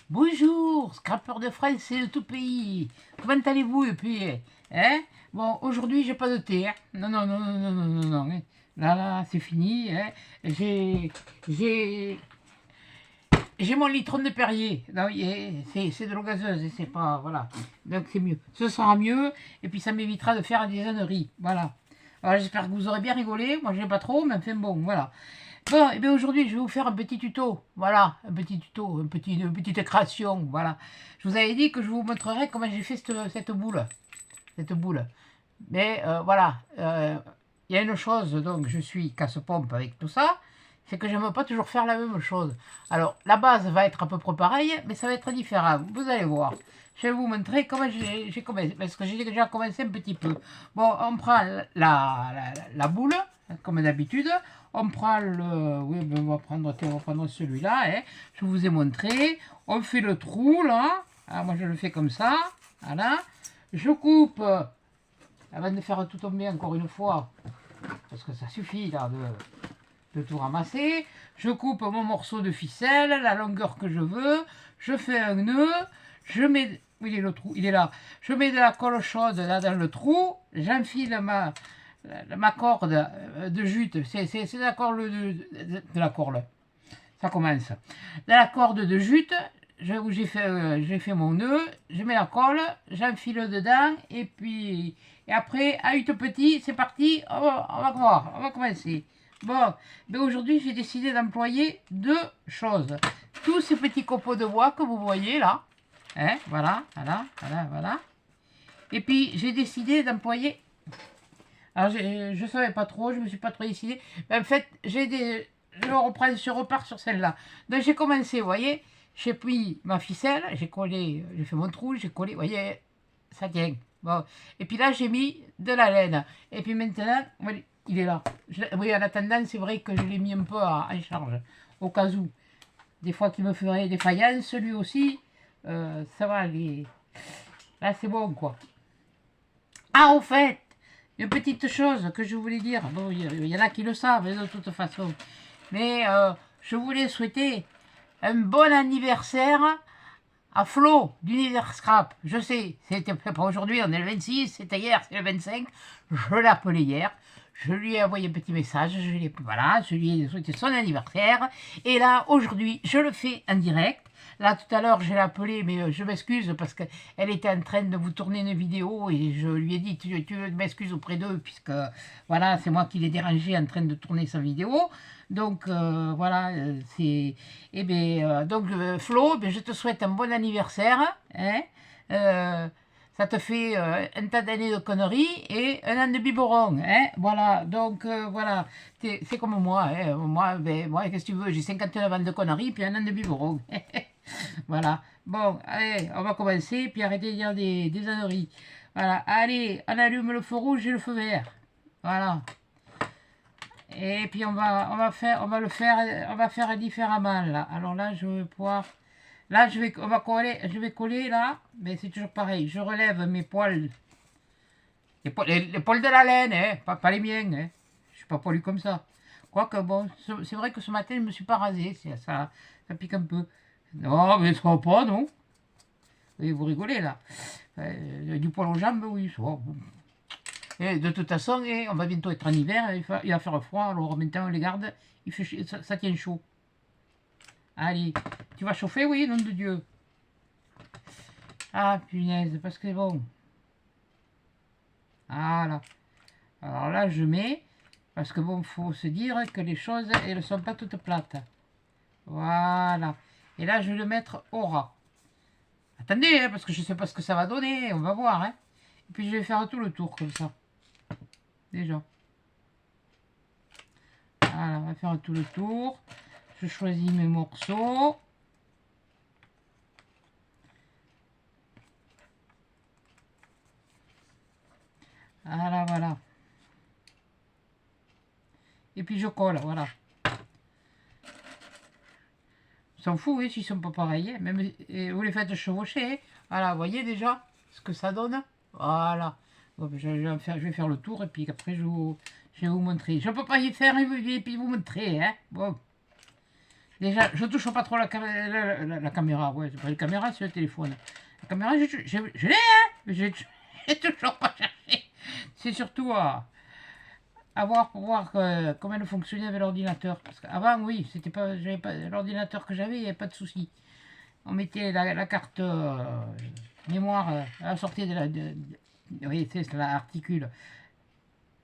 Bonjour, scrapeur de France et de tout pays. Comment allez-vous depuis hein? Bon, aujourd'hui, j'ai pas de thé. Hein. Non, non, non, non, non, non, non, non. Hein. Là, c'est fini. Hein. J'ai, j'ai, j'ai mon litron de Perrier. Non, c'est de l'eau gazeuse et c'est pas, voilà. Donc c'est mieux. Ce sera mieux et puis ça m'évitera de faire des âneries. Voilà. Alors j'espère que vous aurez bien rigolé. Moi, j'ai pas trop, mais enfin bon, voilà. Bon, et bien aujourd'hui, je vais vous faire un petit tuto. Voilà, un petit tuto, une petite création. Voilà. Je vous avais dit que je vous montrerai comment j'ai fait cette boule. Cette boule. Mais voilà, il y a une chose, donc je suis casse-pompe avec tout ça, c'est que je n'aime pas toujours faire la même chose. Alors, la base va être à peu près pareille, mais ça va être différent. Vous allez voir. Je vais vous montrer comment j'ai commencé, parce que j'ai déjà commencé un petit peu. Bon, on prend la boule, comme d'habitude. On prend le... Oui, ben on va prendre celui-là. Hein. Je vous ai montré. On fait le trou, là. Alors, moi, je le fais comme ça. Voilà. Je coupe avant de faire tout tomber encore une fois, parce que ça suffit là de tout ramasser, je coupe mon morceau de ficelle, la longueur que je veux, je fais un nœud, je mets, où il est le trou, il est là, je mets de la colle chaude là dans le trou, j'enfile ma corde de jute, c'est la corde de la corde, ça commence. Dans la corde de jute, où j'ai fait mon nœud, je mets la colle, j'enfile dedans, et après, à 8 petits, c'est parti, on va voir, on va commencer. Bon, mais aujourd'hui, j'ai décidé d'employer deux choses. Tous ces petits copeaux de bois que vous voyez là, hein, voilà, voilà, voilà, voilà. Et puis, j'ai décidé d'employer... Alors, je ne savais pas trop, je ne me suis pas trop décidé. Mais en fait, je repars sur celle-là. Donc, j'ai commencé, vous voyez, j'ai pris ma ficelle, j'ai collé, j'ai fait mon trou, j'ai collé, vous voyez, ça tient. Bon. Et puis là, j'ai mis de la laine. Et puis maintenant, il est là. Oui, en attendant, c'est vrai que je l'ai mis un peu en charge, au cas où. Des fois qu'il me ferait des faïences, celui aussi, ça va aller. Là, c'est bon, quoi. Ah, au fait, une petite chose que je voulais dire. Bon, il y en a qui le savent, de toute façon. Mais je voulais souhaiter un bon anniversaire à Flo d'Univers Scrap. Je sais, c'était pas aujourd'hui, on est le 26, c'était hier, c'est le 25. Je l'ai appelé hier. Je lui ai envoyé un petit message, je lui ai souhaité son anniversaire. Et là, aujourd'hui, je le fais en direct. Là, tout à l'heure, je l'ai appelée, mais je m'excuse parce qu'elle était en train de vous tourner une vidéo et je lui ai dit, tu m'excuses auprès d'eux, puisque voilà, c'est moi qui l'ai dérangé en train de tourner sa vidéo. Donc, voilà, c'est... Eh bien, donc, Flo, je te souhaite un bon anniversaire. Hein, ça te fait un tas d'années de conneries et un an de biberon. Hein, voilà, donc, voilà, c'est comme moi. Hein, moi qu'est-ce que tu veux, j'ai 59 ans de conneries puis un an de biberon. Voilà. Bon, allez, on va commencer, puis arrêter de dire des âneries. Voilà, allez, on allume le feu rouge et le feu vert. Voilà. Et puis on va faire différemment là. Alors là, je vais pouvoir, là je vais coller là, mais c'est toujours pareil. Je relève mes poils, les poils de la laine, hein, pas les miens, hein. Je suis pas poilu comme ça. Quoique bon, c'est vrai que ce matin je me suis pas rasé, ça pique un peu. Non, mais ça va pas, non. Oui, vous rigolez là. Du poil aux jambes, oui, ça va. Et de toute façon, on va bientôt être en hiver, il va faire froid, alors maintenant on les garde, ça tient chaud. Allez, tu vas chauffer, oui, nom de Dieu. Ah, punaise, parce que bon. Voilà. Alors là, je mets, parce que bon, faut se dire que les choses, elles ne sont pas toutes plates. Voilà. Et là, je vais le mettre au ras. Attendez, hein, parce que je ne sais pas ce que ça va donner, on va voir. Hein. Et puis je vais faire tout le tour comme ça. Déjà. Voilà, on va faire tout le tour. Je choisis mes morceaux. Voilà, voilà. Et puis je colle, voilà. On s'en fout, oui, s'ils sont pas pareils. Hein. Même, vous les faites chevaucher. Hein. Voilà, vous voyez déjà ce que ça donne. Voilà. Bon, je vais faire le tour et puis après je vais vous montrer. Je ne peux pas y faire et puis vous montrer. Hein. Bon. Déjà, je touche pas trop la caméra. Ouais, c'est pas la caméra, c'est le téléphone. La caméra, je l'ai, hein, mais j'ai toujours pas cherché. C'est surtout à voir pour voir comment elle fonctionnait avec l'ordinateur. Parce qu'avant, oui, c'était pas, j'avais pas l'ordinateur que j'avais, il n'y avait pas de souci. On mettait la carte mémoire à la sortie de la. Oui, c'est la articule.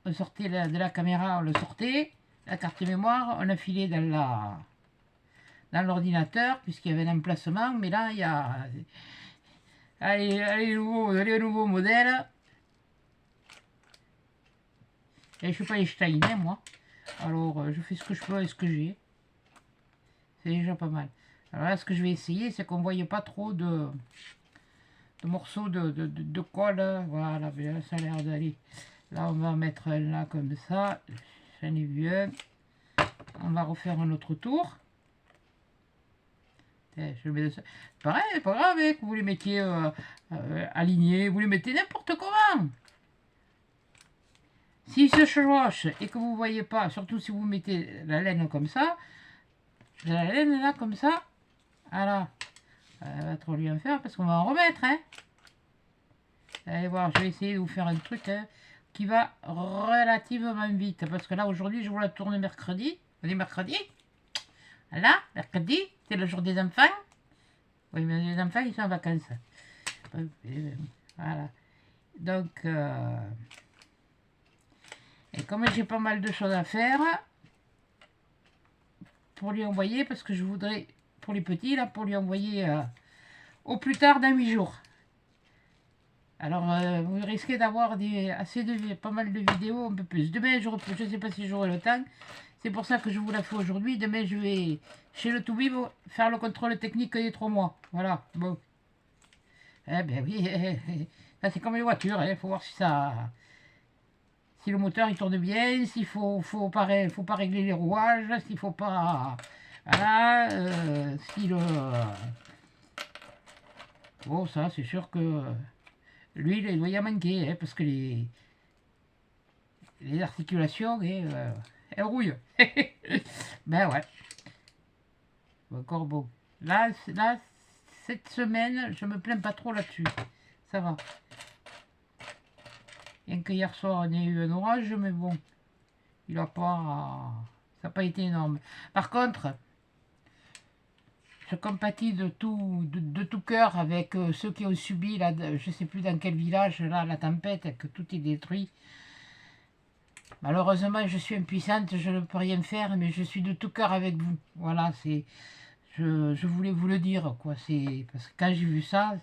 On sortait de la caméra, on le sortait. La carte mémoire, on la filait dans l'ordinateur, puisqu'il y avait un emplacement. Mais là, il y a. Allez, nouveau modèle. Et je ne suis pas Einstein, hein, moi. Alors, je fais ce que je peux avec ce que j'ai. C'est déjà pas mal. Alors là, ce que je vais essayer, c'est qu'on ne voyait pas trop de morceaux de colle. Voilà, là, ça a l'air d'aller. Là, on va mettre un là comme ça. J'en ai vu un. On va refaire un autre tour. Je mets ça. Pareil, pas grave, hein, que vous les mettiez alignés, vous les mettez n'importe comment. S'il se chevauche et que vous ne voyez pas, surtout si vous mettez la laine comme ça, la laine là comme ça, voilà, ça va trop bien faire parce qu'on va en remettre. Hein. Allez voir, je vais essayer de vous faire un truc qui va relativement vite parce que là aujourd'hui je vous la tourne mercredi. On est mercredi. Là, mercredi, c'est le jour des enfants. Oui, mais les enfants ils sont en vacances. Voilà. Donc, et comme j'ai pas mal de choses à faire pour lui envoyer, parce que je voudrais, pour les petits, là, pour lui envoyer au plus tard dans 8 jours. Alors, vous risquez d'avoir pas mal de vidéos, un peu plus. Demain, je ne sais pas si j'aurai le temps. C'est pour ça que je vous la fais aujourd'hui. Demain, je vais chez le Toubib faire le contrôle technique des 3 mois. Voilà, bon. Eh ben oui, ça c'est comme les voitures, il faut voir si le moteur il tourne bien, s'il faut pas régler les rouages, s'il faut pas, voilà, si le, bon ça c'est sûr que l'huile il doit y en manquer, hein, parce que les articulations, elles rouillent. Ben ouais, encore bon. Là, cette semaine, je me plains pas trop là-dessus, ça va. Bien que hier soir on ait eu un orage, mais bon, il a pas, ça n'a pas été énorme. Par contre, je compatis de tout cœur avec ceux qui ont subi, là, je ne sais plus dans quel village, là, la tempête, que tout est détruit. Malheureusement, je suis impuissante, je ne peux rien faire, mais je suis de tout cœur avec vous. Voilà, je voulais vous le dire, quoi. C'est parce que quand j'ai vu ça,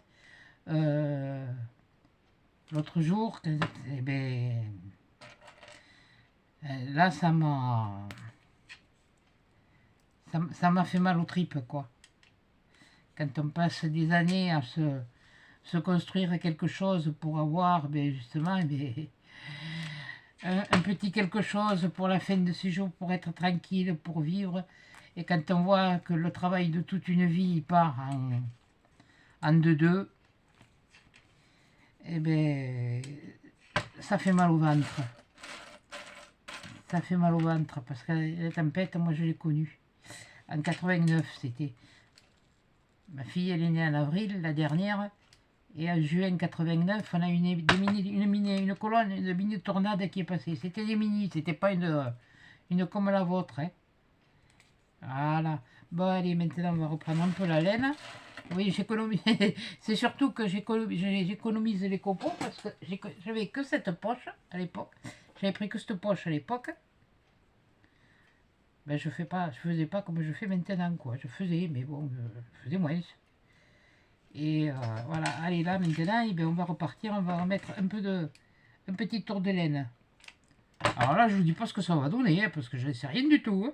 l'autre jour, eh ben, là, ça m'a fait mal aux tripes, quoi. Quand on passe des années à se construire quelque chose pour avoir, ben, justement, ben, un petit quelque chose pour la fin de ses jours, pour être tranquille, pour vivre. Et quand on voit que le travail de toute une vie part en deux, eh ben, ça fait mal au ventre. Ça fait mal au ventre, parce que la tempête, moi je l'ai connue. En 89, c'était. Ma fille, elle est née en avril, la dernière. Et en juin 89, on a une colonne de mini-tornade qui est passée. C'était des mini, c'était pas une comme la vôtre. Hein. Voilà. Bon, allez, maintenant, on va reprendre un peu la laine. Oui, j'économise. C'est surtout que j'économise les copeaux parce que j'avais que cette poche à l'époque. J'avais pris que cette poche à l'époque. Ben, je faisais pas comme je fais maintenant, quoi. Je faisais, mais bon, je faisais moins. Et voilà, allez là maintenant, et bien, on va repartir, on va remettre un petit tour de laine. Alors là, je vous dis pas ce que ça va donner, hein, parce que je ne sais rien du tout. Hein.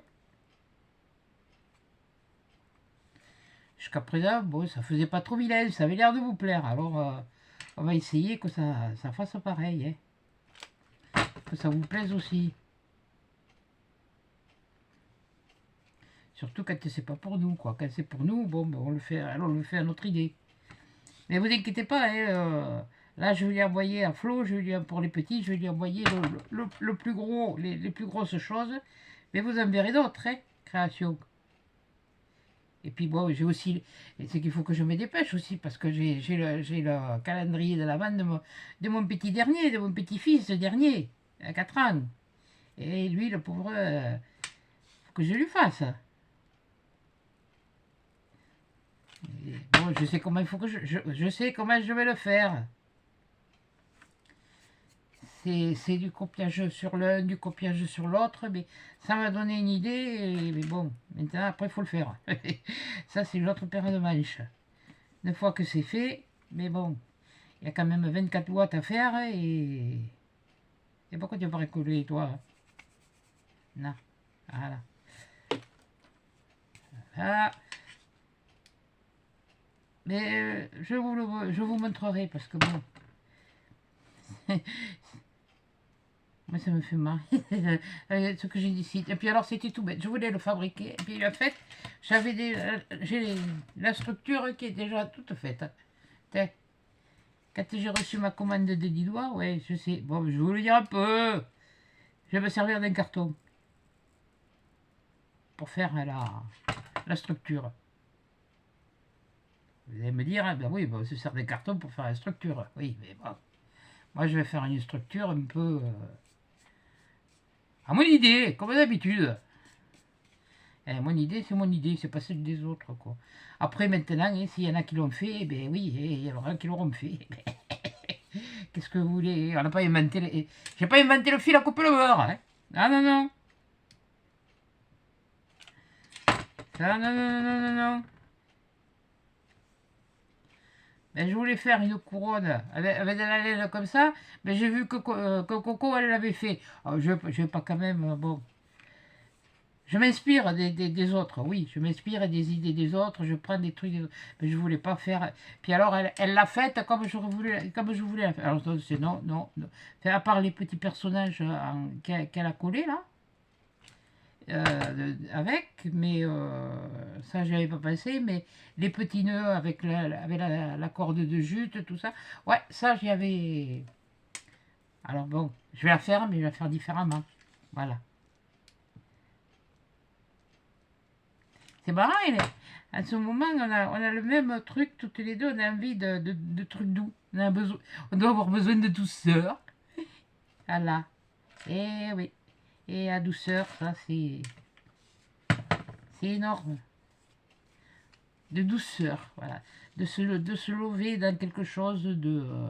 Jusqu'à présent, bon, ça faisait pas trop vilain, ça avait l'air de vous plaire. Alors, on va essayer que ça fasse pareil. Hein. Que ça vous plaise aussi. Surtout quand c'est pas pour nous, quoi. Quand c'est pour nous, bon, ben, on le fait à notre idée. Mais vous inquiétez pas, hein, là je vais lui envoyer à Flo, pour les petits, je vais lui envoyer le plus gros, les plus grosses choses. Mais vous en verrez d'autres, hein, création. Et puis bon, j'ai aussi, c'est qu'il faut que je me dépêche aussi, parce que j'ai le calendrier de l'avant de mon petit dernier, de mon petit-fils dernier, à 4 ans. Et lui, le pauvre, faut que je lui fasse. Et bon, je sais comment il faut que je sais comment je vais le faire. C'est du copiage sur l'un, du copiage sur l'autre, mais ça m'a donné une idée, mais bon, maintenant, après, il faut le faire. Ça, c'est l'autre paire de manches. Une fois que c'est fait, mais bon, il y a quand même 24 watts à faire, et pourquoi tu n'as pas recollé, toi? Non, voilà. Voilà. Mais je vous montrerai, parce que bon, moi, ça me fait marrer, ce que j'ai dit ici. Et puis alors, c'était tout bête. Je voulais le fabriquer. Et puis, en fait, j'ai la structure qui est déjà toute faite. Tiens, quand j'ai reçu ma commande de 10 doigts, ouais, je sais. Bon, je vais vous le dire un peu. Je vais me servir d'un carton pour faire la structure. Vous allez me dire, ben oui, bon, on se sert des cartons pour faire la structure. Oui, mais bon. Moi, je vais faire une structure un peu... à mon idée, comme d'habitude. Mon idée, c'est mon idée, c'est pas celle des autres, quoi. Après, maintenant, s'il y en a qui l'ont fait, eh ben oui, il y en aura qui l'auront fait. Qu'est-ce que vous voulez? On n'a pas inventé... J'ai pas inventé le fil à couper le beurre, hein. Ah non, non. Ah non, non, non, non, non. Ben, je voulais faire une couronne avec de la laine comme ça, mais j'ai vu que Coco, elle l'avait fait. Alors, je vais pas quand même... bon... Je m'inspire des autres, oui, je m'inspire des idées des autres, je prends des trucs des autres, mais je voulais pas faire. Puis alors, elle l'a faite comme je voulais la faire. Alors, c'est non, non, non. Enfin, à part les petits personnages qu'elle a collés là, avec, mais ça, j'avais pas pensé, mais les petits nœuds avec la corde de jute, tout ça, ouais, ça, j'y avais. Alors bon, je vais la faire, mais je vais la faire différemment. Voilà. C'est marrant, à ce moment, on a le même truc, toutes les deux, on a envie de trucs doux. On doit avoir besoin de douceur. Voilà. Et oui. Et la douceur, ça, c'est énorme. De douceur, voilà. De se lever dans quelque chose de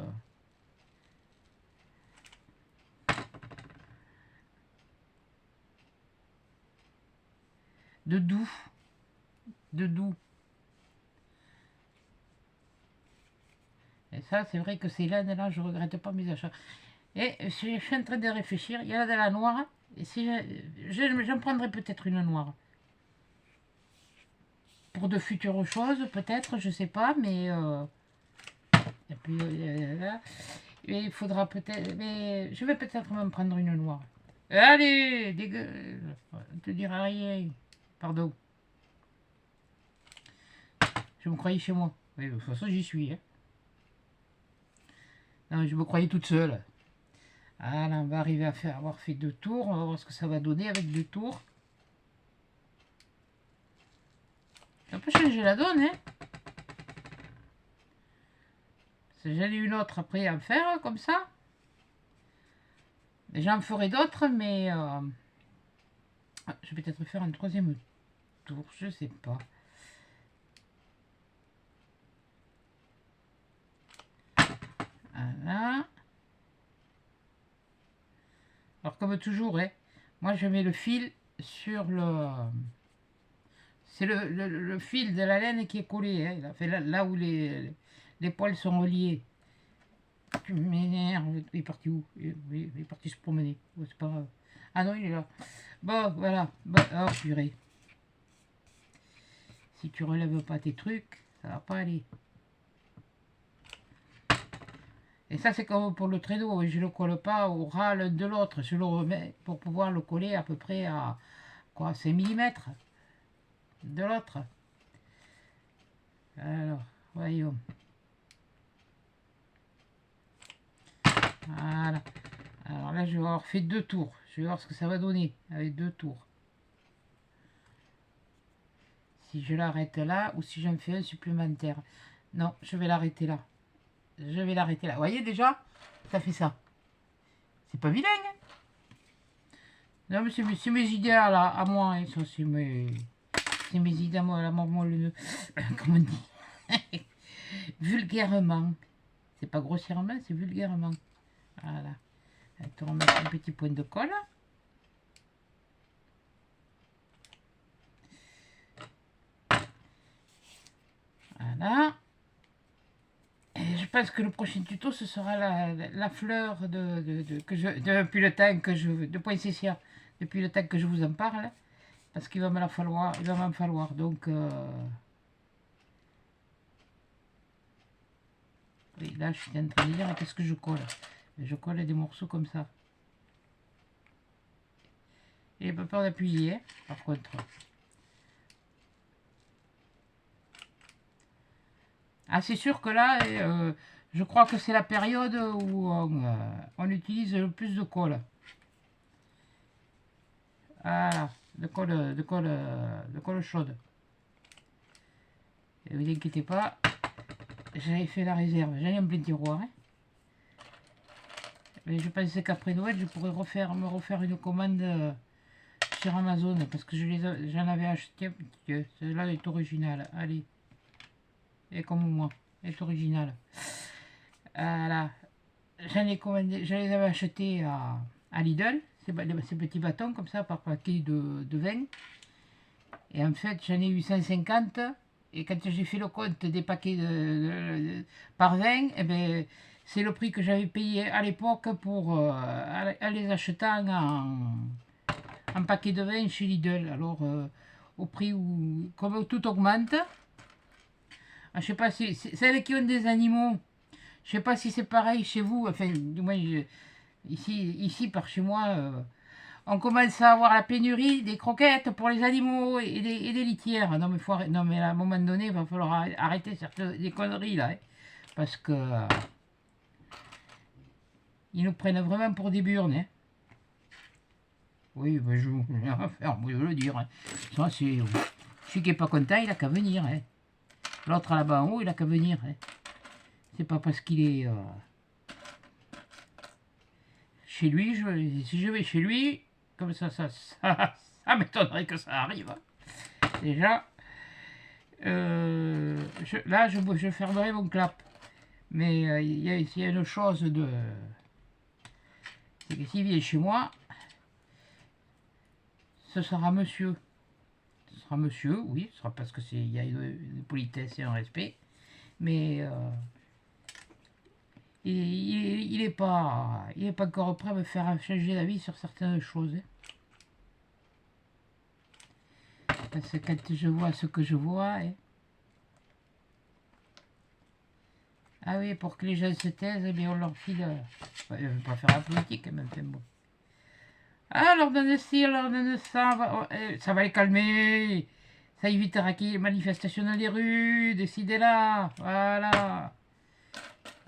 doux. De doux. Et ça, c'est vrai que ces laines-là, je regrette pas mes achats. Et je suis en train de réfléchir. Il y en a de la noire. Et si j'en prendrai peut-être une noire. Pour de futures choses, peut-être, je sais pas, mais... et puis, là, et il faudra peut-être... Mais je vais peut-être même prendre une noire. Allez, on te dira rien. Pardon. Je me croyais chez moi. Oui, de toute façon, j'y suis. Hein. Non, je me croyais toute seule. Ah, là, on va arriver à avoir fait 2 tours. On va voir ce que ça va donner avec 2 tours. Ça peut changer la donne, hein. J'en ai une autre après à faire, comme ça. J'en ferai d'autres, mais... je vais peut-être faire un 3e tour, je sais pas. Voilà. Alors, comme toujours, hein, moi, je mets le fil sur le... C'est le fil de la laine qui est collé, hein, là où les poils sont reliés. Tu m'énerves. Il est parti où? Il est parti se promener. Oh, c'est pas grave. Ah non, il est là. Bon, voilà. Bon, oh, purée. Si tu relèves pas tes trucs, ça va pas aller. Et ça, c'est comme pour le traîneau. Je le colle pas au ras l'un de l'autre. Je le remets pour pouvoir le coller à peu près à quoi, 5 mm de l'autre. Alors, voyons. Voilà. Alors là, je vais avoir fait 2 tours. Je vais voir ce que ça va donner avec 2 tours. si je l'arrête là ou si j'en fais un supplémentaire. Non, je vais l'arrêter là. Je vais l'arrêter là. Vous voyez déjà, ça fait ça. C'est pas vilain, hein? Non, mais c'est mes idées à moi. Hein. Ça, c'est mes idées à moi. Comment on dit? Vulgairement. C'est pas grossièrement, c'est vulgairement. Voilà. On va remettre un petit point de colle. Voilà. Et je pense que le prochain tuto, ce sera la fleur depuis le temps que de poinsettia, depuis le temps que je vous en parle, parce qu'il va me la falloir, il va m'en falloir. Donc, oui, là, je suis en train de dire, qu'est-ce que je colle? Je colle des morceaux comme ça. Et pas peur d'appuyer, hein, par contre. Ah, c'est sûr que là, je crois que c'est la période où on utilise le plus de colle. Voilà, de colle chaude. Et vous inquiétez pas, j'avais fait la réserve, j'en ai un plein tiroir. Hein. Mais je pensais qu'après Noël, je pourrais me refaire une commande sur Amazon, parce que j'en avais acheté un petit peu. Celle-là est originale, allez. Et comme moi, est originale. Voilà. Je les avais achetés à Lidl, ces petits bâtons comme ça par paquet de 20. Et en fait, j'en ai eu 150. Et quand j'ai fait le compte des paquets par 20, eh ben, c'est le prix que j'avais payé à l'époque pour en les achetant en paquet de 20 chez Lidl. Alors, au prix où, comme tout augmente, je sais pas si celles qui ont des animaux, je sais pas si c'est pareil chez vous. Enfin, du moins, ici par chez moi, on commence à avoir la pénurie des croquettes pour les animaux et des litières. Non mais, non mais à un moment donné, il va falloir arrêter des conneries là. Hein, parce que ils nous prennent vraiment pour des burnes. Hein. Oui, ben je vais faire, je veux le dire. Hein. Ça, c'est, celui qui n'est pas content, il n'a qu'à venir. Hein. L'autre là-bas en haut, il n'a qu'à venir. Hein. C'est pas parce qu'il est chez lui, si je vais chez lui, comme ça m'étonnerait que ça arrive. Déjà, là, je fermerai mon clap. Mais il y a une chose c'est que s'il vient chez moi, ce sera monsieur. Ce sera monsieur, oui, ce sera parce que il y a une politesse et un respect. Mais il n'est pas encore prêt à me faire changer d'avis sur certaines choses. Hein. Parce que quand je vois ce que je vois... Hein. Ah oui, pour que les gens se taisent, eh bien on leur file... je ne vais pas faire la politique, même, c'est bon. Ah, leur donne ci, leur donne ça, ça va les calmer. Ça évitera qu'il y ait des manifestations dans les rues, décidez là, voilà.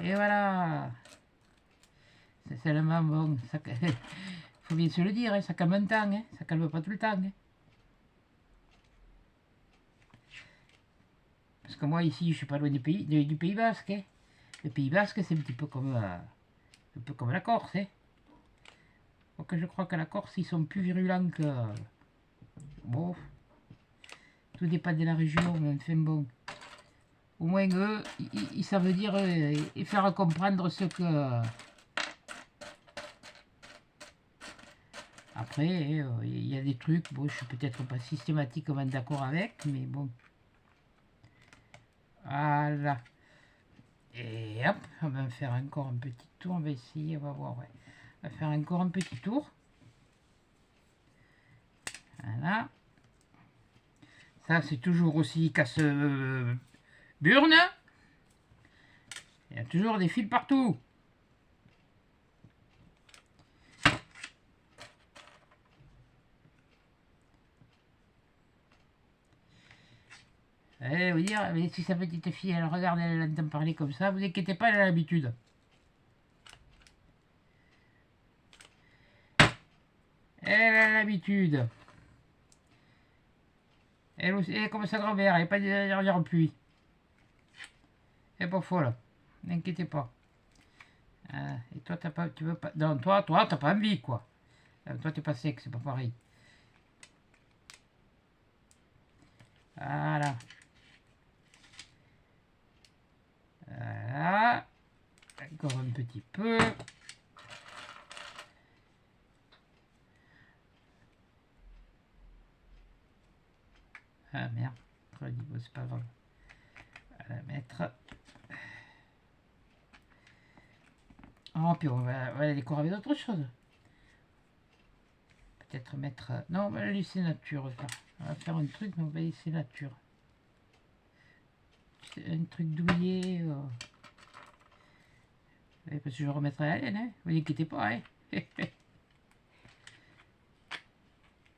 Et voilà. C'est seulement bon, ça... faut bien se le dire, hein, ça calme un temps, hein, ça calme pas tout le temps. Hein. Parce que moi ici, je suis pas loin du Pays Basque. Hein. Le Pays Basque, c'est un peu comme la Corse. Hein. Donc je crois que la Corse, ils sont plus virulents que... Bon, tout dépend de la région, mais enfin bon. Au moins eux, ils savent dire et faire comprendre ce que... Après, il y a des trucs, bon, je suis peut-être pas systématiquement d'accord avec, mais bon. Voilà. Et hop, on va faire encore un petit tour, on va essayer, on va voir, ouais. On va faire encore un petit tour. Voilà. Ça, c'est toujours aussi casse-burne. Il y a toujours des fils partout. Allez, vous dire, mais si sa petite fille, elle regarde, elle entend parler comme ça, vous inquiétez pas, elle a l'habitude. Elle a l'habitude. Elle aussi, elle est comme sa grand-mère, elle n'est pas derrière pluie. Elle est pas folle. N'inquiétez pas. Et toi, t'as pas, tu veux pas. Non, toi, t'as pas envie, quoi. Toi, t'es pas sec, c'est pas pareil. Voilà. Voilà. Encore un petit peu. Ah merde. Bon, c'est pas grave. On va la mettre. Oh, puis on va la décorer avec d'autres choses. Peut-être mettre... Non, on va la laisser nature. On va faire un truc, mais on va laisser nature. Un truc douillet. Parce que je remettrai la laine, hein. Vous inquiétez pas, hein.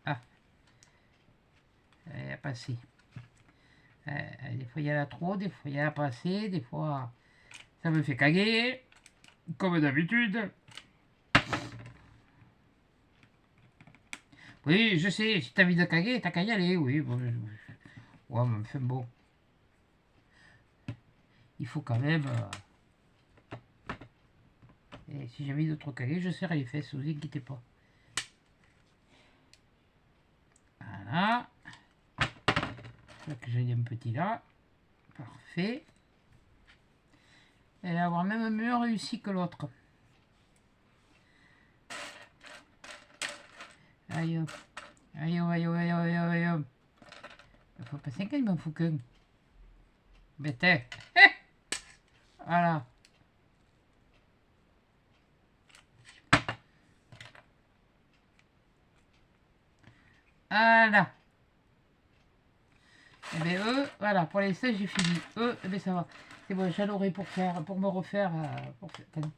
Ah. Elle a passé. Des fois, il y en a trop, des fois, il y en a pas assez, des fois, ça me fait caguer. Comme d'habitude. Oui, je sais, si t'as envie de caguer, t'as qu'à y aller, oui. Bon, ouais, mais enfin bon. Il faut quand même... Et si j'ai envie de trop caguer, je serre les fesses, vous inquiétez pas. Voilà. Je que j'ai un petit là. Parfait. Elle va avoir même mieux réussi que l'autre. Aïe. Aïe, aïe, aïe, aïe, aïe, aïe. Il faut pas 5 ans, il m'en faut qu'un. Bête. Voilà. Voilà. Et bien eux, voilà, pour les 16 j'ai fini. Eux, eh bien ça va. C'est bon, j'en aurai pour me refaire. Attends,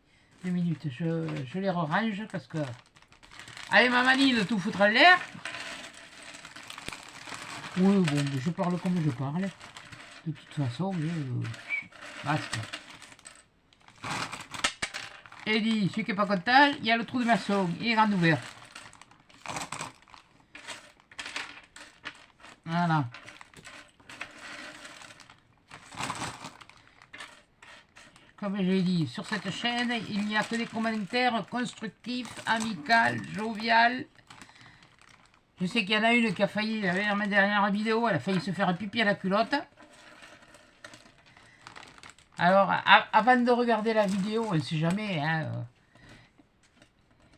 2 minutes. Je les range parce que. Allez, ma manie de tout foutre en l'air. Oui, bon, je parle comme je parle. De toute façon, basta. Et dit, celui qui n'est pas content, il y a le trou de maçon. Il est grand ouvert. Voilà. Comme j'ai dit, sur cette chaîne, il n'y a que des commentaires constructifs, amicaux, jovial. Je sais qu'il y en a une qui a failli, dans ma dernière vidéo, elle a failli se faire pipi à la culotte. Alors, avant de regarder la vidéo, on ne sait jamais, hein.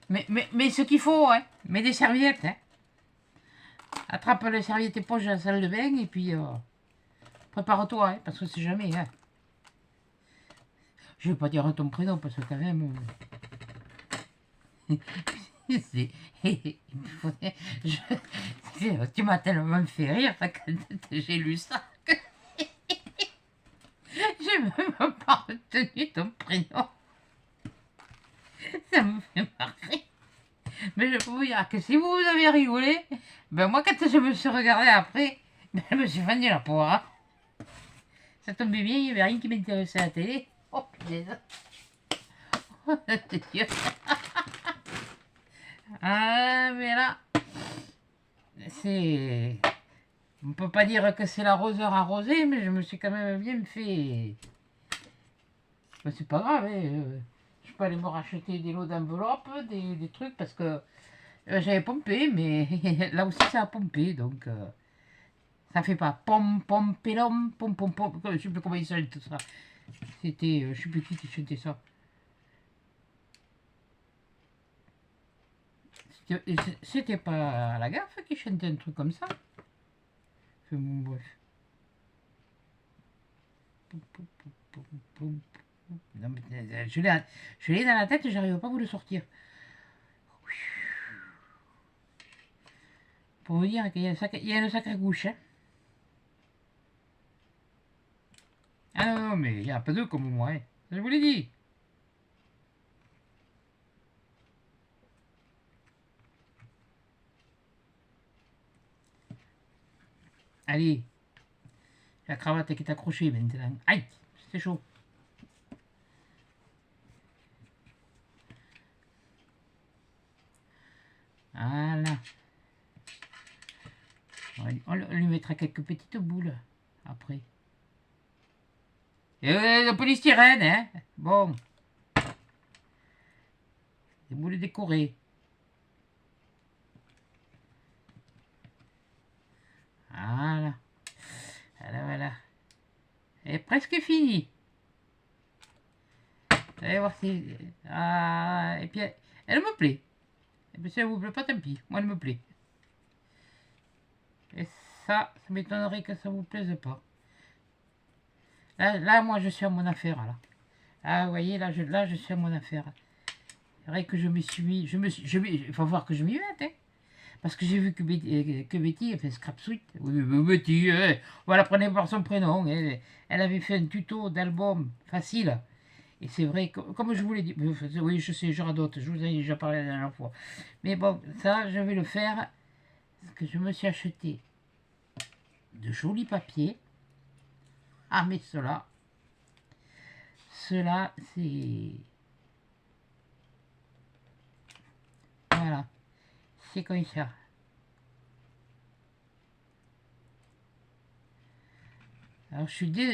Mais ce qu'il faut, hein. Mets des serviettes, hein. Attrape les serviettes éponges dans la salle de bain et puis prépare-toi, hein, parce que c'est jamais, hein. Je vais pas dire ton prénom parce que quand même... Tu m'as tellement fait rire quand j'ai lu ça. J'ai même pas retenu ton prénom. Ça me fait marrer. Mais je peux vous dire que si vous avez rigolé, ben moi quand je me suis regardé après, ben je me suis fendu la peau. Hein. Ça tombait bien, il n'y avait rien qui m'intéressait à la télé. Oh putain. Oh, Dieu. Ah mais là, c'est... On peut pas dire que c'est l'arroseur arrosé, mais je me suis quand même bien fait... Ben, c'est pas grave, hein. Je peux aller me racheter des lots d'enveloppes, des trucs, parce que j'avais pompé, mais là aussi ça a pompé, donc ça fait pas pom pom pelom pom pom pom, je sais plus comment ils chantent tout ça. C'était, je sais plus qui chantait ça. C'était pas la gaffe qui chantait un truc comme ça. Enfin, bon, bref. Non, mais, je l'ai dans la tête, j'arrive pas à vous le sortir. Pour vous dire qu'il y a une sacrée couche. Hein. Ah non, non, mais il y a pas deux comme moi. Hein. Je vous l'ai dit. Allez, la cravate qui est accrochée maintenant. Aïe, c'est chaud. Voilà. On lui mettra quelques petites boules après. Et le polystyrène, hein. Bon. Des boules décorées. Voilà. Voilà. Elle est presque finie. Vous allez voir si... Ah, et puis, elle me plaît. Et puis si elle vous plaît pas, tant pis. Moi, elle me plaît. Et ça m'étonnerait que ça vous plaise pas. Là, moi, je suis à mon affaire, là. Ah, vous voyez, là, je suis à mon affaire. C'est vrai que je me suis mis... il faut voir que je m'y mette, hein. Parce que j'ai vu que Betty a fait Scrap Suite. Oui, Betty, on va la prendre par son prénom. Elle avait fait un tuto d'album facile. Et c'est vrai, comme je vous l'ai dit, oui, je sais, je radote, je vous ai déjà parlé la dernière fois. Mais bon, ça, je vais le faire. Parce que je me suis acheté de jolis papiers. Ah, mais cela, c'est... Voilà, c'est comme ça. Alors,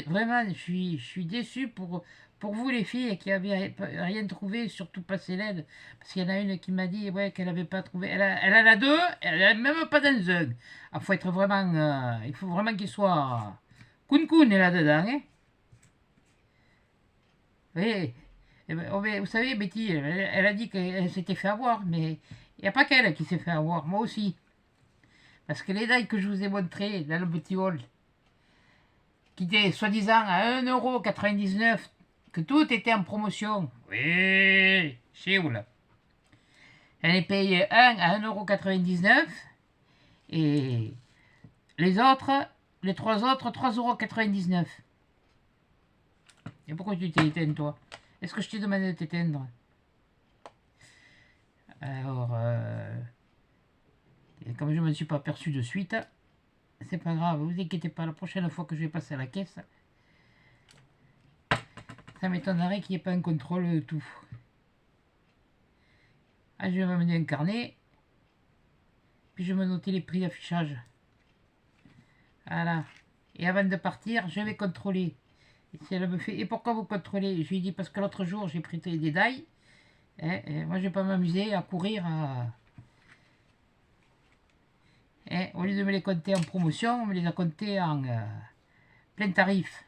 vraiment, je suis déçu pour vous les filles qui n'avaient rien trouvé, surtout pas Célène. Parce qu'il y en a une qui m'a dit ouais, qu'elle n'avait pas trouvé. Elle en a deux, elle n'a même pas dans un. Il faut être vraiment. Il faut vraiment qu'il soit. Kun là-dedans. Hein. Oui. Vous savez, Betty, elle a dit qu'elle s'était fait avoir, mais il n'y a pas qu'elle qui s'est fait avoir, moi aussi. Parce que les dailles que je vous ai montrées dans le petit hall, qui était soi-disant à 1,99 €, que tout était en promotion. Oui, chez où là. Elle est payée 1 à 1,99 € et les autres, les trois autres, 3,99 €. Et pourquoi tu t'es éteint toi? Est-ce que je t'ai demandé de t'éteindre? Alors, comme je ne me suis pas aperçu de suite, c'est pas grave, vous inquiétez pas, la prochaine fois que je vais passer à la caisse, ça m'étonnerait qu'il n'y ait pas un contrôle de tout. Ah, je vais m'amener un carnet, puis je vais me noter les prix d'affichage. Voilà. Et avant de partir, je vais contrôler. Et si elle me fait, et pourquoi vous contrôlez? Je lui dis parce que l'autre jour, j'ai pris des dailles. Et moi, je vais pas m'amuser à courir. Au lieu de me les compter en promotion, on me les a comptés en plein tarif.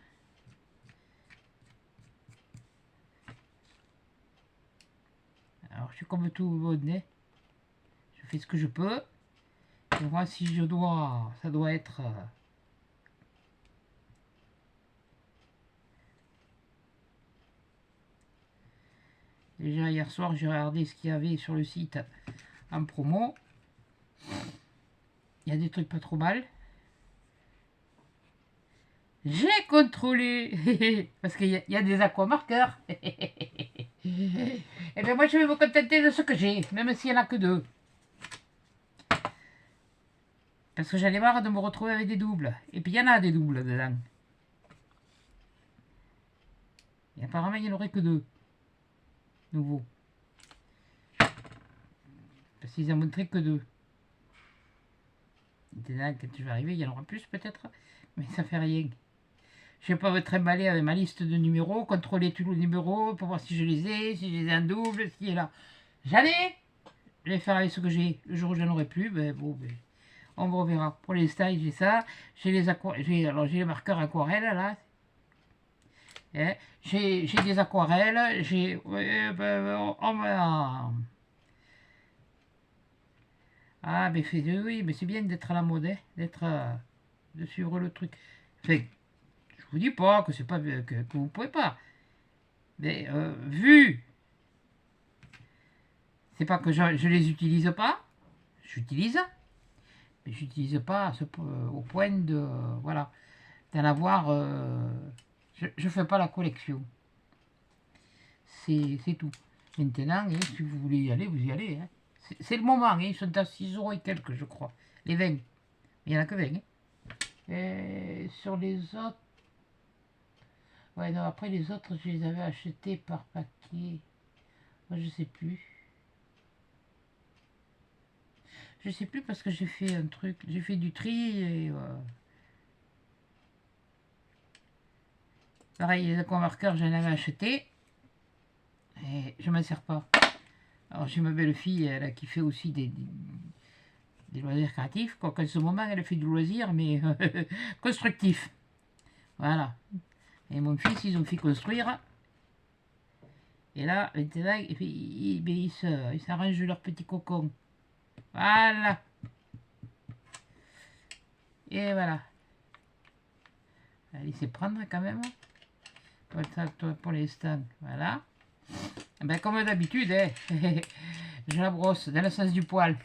Alors, je suis comme tout le monde. Hein. Je fais ce que je peux. Et moi, si je dois, ça doit être... Déjà, hier soir, j'ai regardé ce qu'il y avait sur le site en promo. Il y a des trucs pas trop mal. J'ai contrôlé. Parce qu'il y a des aquamarqueurs. Et bien moi, je vais me contenter de ce que j'ai, même s'il n'y en a que deux. Parce que j'allais marre de me retrouver avec des doubles. Et puis il y en a des doubles dedans. Et apparemment, il n'y en aurait que deux. Nouveaux. Parce qu'ils n'en montré que deux. Maintenant, quand je vais arriver, il y en aura plus peut-être. Mais ça fait rien. Je vais pas me trimballer avec ma liste de numéros, contrôler tous les numéros pour voir si je les ai, si je les ai en double, ce qui est là. J'en ai. Je vais faire avec ce que j'ai. Le jour où j'en aurai plus, ben bon, ben, on reverra. Pour les styles, j'ai ça. J'ai les marqueurs aquarelles là. Hein. J'ai des aquarelles. J'ai. Ah, mais oui, mais c'est bien d'être à la mode, hein, de suivre le truc. Enfin, je vous dis pas que c'est pas que vous pouvez pas. Mais vu, c'est pas que je les utilise pas. J'utilise, mais j'utilise pas au point de voilà d'en avoir. Je fais pas la collection. C'est tout. Maintenant, hein, si vous voulez y aller, vous y allez. Hein. C'est le moment. Hein, ils sont à 6 € et quelques, je crois. Les 20. Il n'y en a que 20. Hein. Et sur les autres. Ouais, non, après les autres, je les avais achetés par paquet. Moi, je sais plus. Je sais plus parce que j'ai fait un truc, j'ai fait du tri et pareil, les aquamarqueurs, j'en avais acheté et je m'en sers pas. Alors j'ai ma belle-fille, elle qui fait aussi des loisirs créatifs, quoiqu'en ce moment elle fait du loisir mais constructif. Voilà. Et mon fils, ils ont fait construire. Et là, maintenant, ils s'arrangent leur petit cocon. Voilà. Et voilà. Allez, c'est prendre quand même. Pour l'instant. Voilà. Ben, comme d'habitude, hein, je la brosse dans le sens du poil.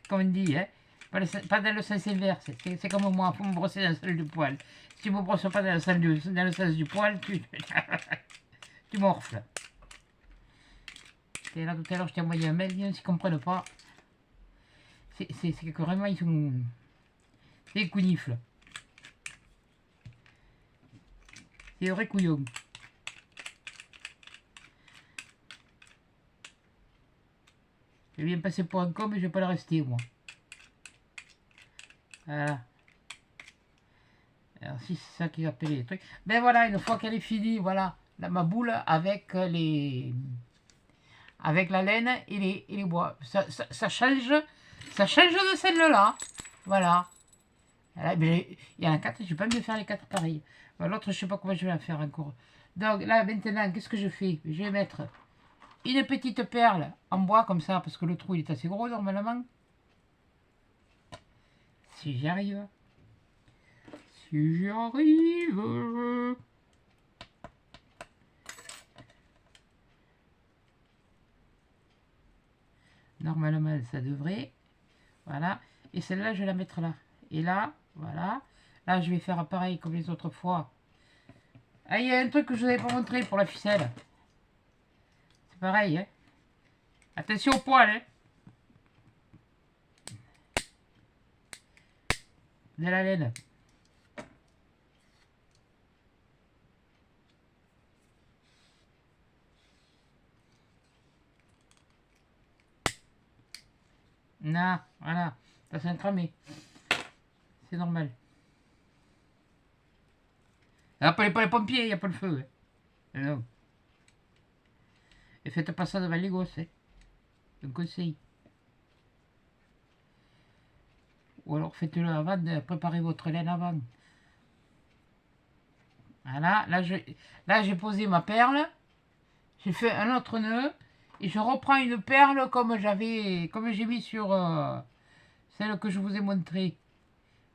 Comme on dit, hein. Pas dans le sens inverse. C'est comme moi, il faut me brosser dans le sens du poil. Si tu ne me brosses pas dans le sens du poil, tu morfles. Et là, tout à l'heure, je t'ai envoyé un mail, ils ne comprennent pas. C'est que vraiment, ils sont... C'est des counifles. C'est des vrais couillons. Je vais bien passer pour un con, mais je vais pas le rester, moi. Voilà. Alors, si c'est ça qui appelle les trucs. Ben voilà, une fois qu'elle est finie, voilà, ma boule avec avec la laine et les bois. Ça change de celle-là. Voilà. Il y en a 4, je vais pas mieux faire les 4 pareils. L'autre, je sais pas comment je vais la faire encore. Donc là, maintenant, qu'est-ce que je fais? Je vais mettre une petite perle en bois comme ça, parce que le trou il est assez gros normalement. Si j'y arrive. Si j'y arrive. Normalement, ça devrait. Voilà. Et celle-là, je vais la mettre là. Et là, voilà. Là, je vais faire pareil comme les autres fois. Ah, il y a un truc que je vous avais pas montré pour la ficelle. C'est pareil, hein. Attention au poil, hein. De la laine. Non, voilà. Ça s'est cramé. C'est normal. Appelez pas les pompiers, il n'y a pas le feu. Hein. Non. Et faites pas ça devant les gosses. Hein. Un conseil. Ou alors faites-le avant, préparez votre laine avant. Voilà, là j'ai posé ma perle. J'ai fait un autre nœud. Et je reprends une perle comme j'ai mis sur celle que je vous ai montrée.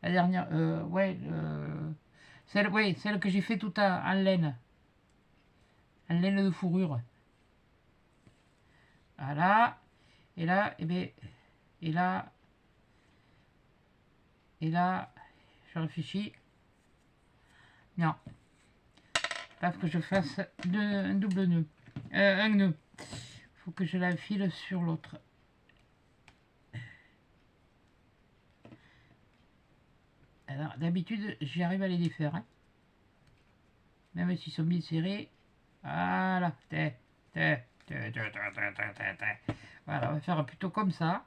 La dernière, celle que j'ai fait tout en laine. En laine de fourrure. Voilà. Et là, et là, je réfléchis. Non. Parce que je fasse un double nœud. Un nœud. Faut que je la file sur l'autre. Alors, d'habitude, j'arrive à les défaire. Hein. Même s'ils sont bien serrés. Voilà. Voilà, on va faire plutôt comme ça.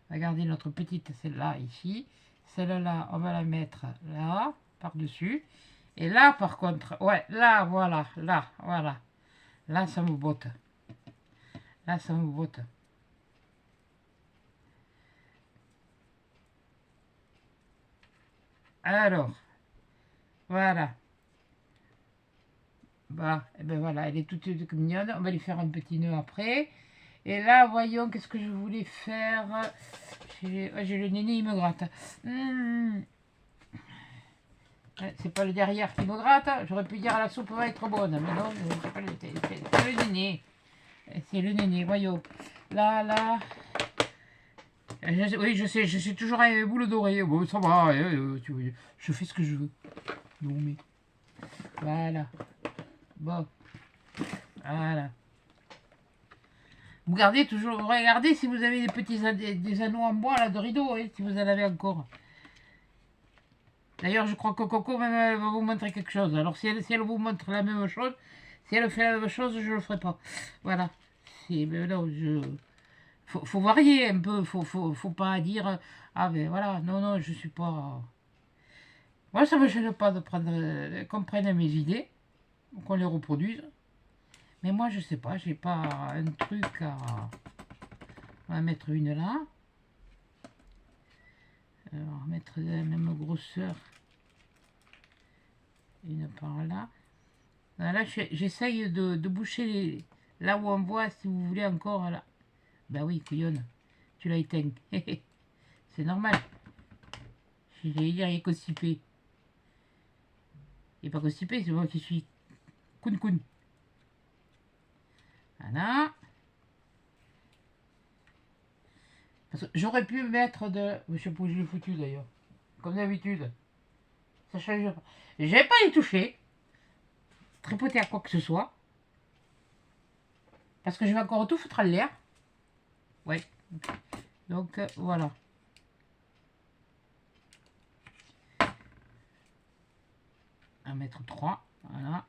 Regardez notre petite, celle-là, ici. Celle-là, on va la mettre là, par-dessus. Et là, par contre, ouais, là, voilà, là, voilà. Là, ça me botte. Là, ça me botte. Alors, voilà. Bah, et ben voilà, elle est toute mignonne. On va lui faire un petit nœud après. Et là, voyons, qu'est-ce que je voulais faire. J'ai le néné, il me gratte. C'est pas le derrière qui me gratte. J'aurais pu dire la soupe va être bonne. Mais non, c'est pas le néné. C'est le néné, voyons. Là. Oui, je sais, je suis toujours à boule dorée. Bon, ça va, je fais ce que je veux. Non, mais... Voilà. Bon. Voilà. Vous gardez toujours, regardez si vous avez des petits des anneaux en bois là de rideau, hein, si vous en avez encore. D'ailleurs, je crois que Coco va vous montrer quelque chose. Alors, si elle vous montre la même chose, si elle fait la même chose, je le ferai pas. Voilà. Non, faut varier un peu, faut pas dire, ah ben voilà, non, non, je suis pas... Moi, ça me gêne pas de prendre, qu'on prenne mes idées, qu'on les reproduise. Mais moi, je sais pas, j'ai pas un truc à... On va mettre une là. On va mettre la même grosseur. Une par là. Là, j'essaye de boucher là où on voit, si vous voulez encore là. Ben oui, couillonne, tu l'as éteint. C'est normal. J'allais dire, il est constipé. Il n'est pas constipé, c'est moi qui suis Kun. Voilà. Parce que j'aurais pu mettre de... Je sais pas où je l'ai foutu d'ailleurs. Comme d'habitude. Ça change pas. J'ai pas y touché. Tripoter à quoi que ce soit. Parce que je vais encore tout foutre à l'air. Ouais. Donc voilà. À mettre 3. Voilà.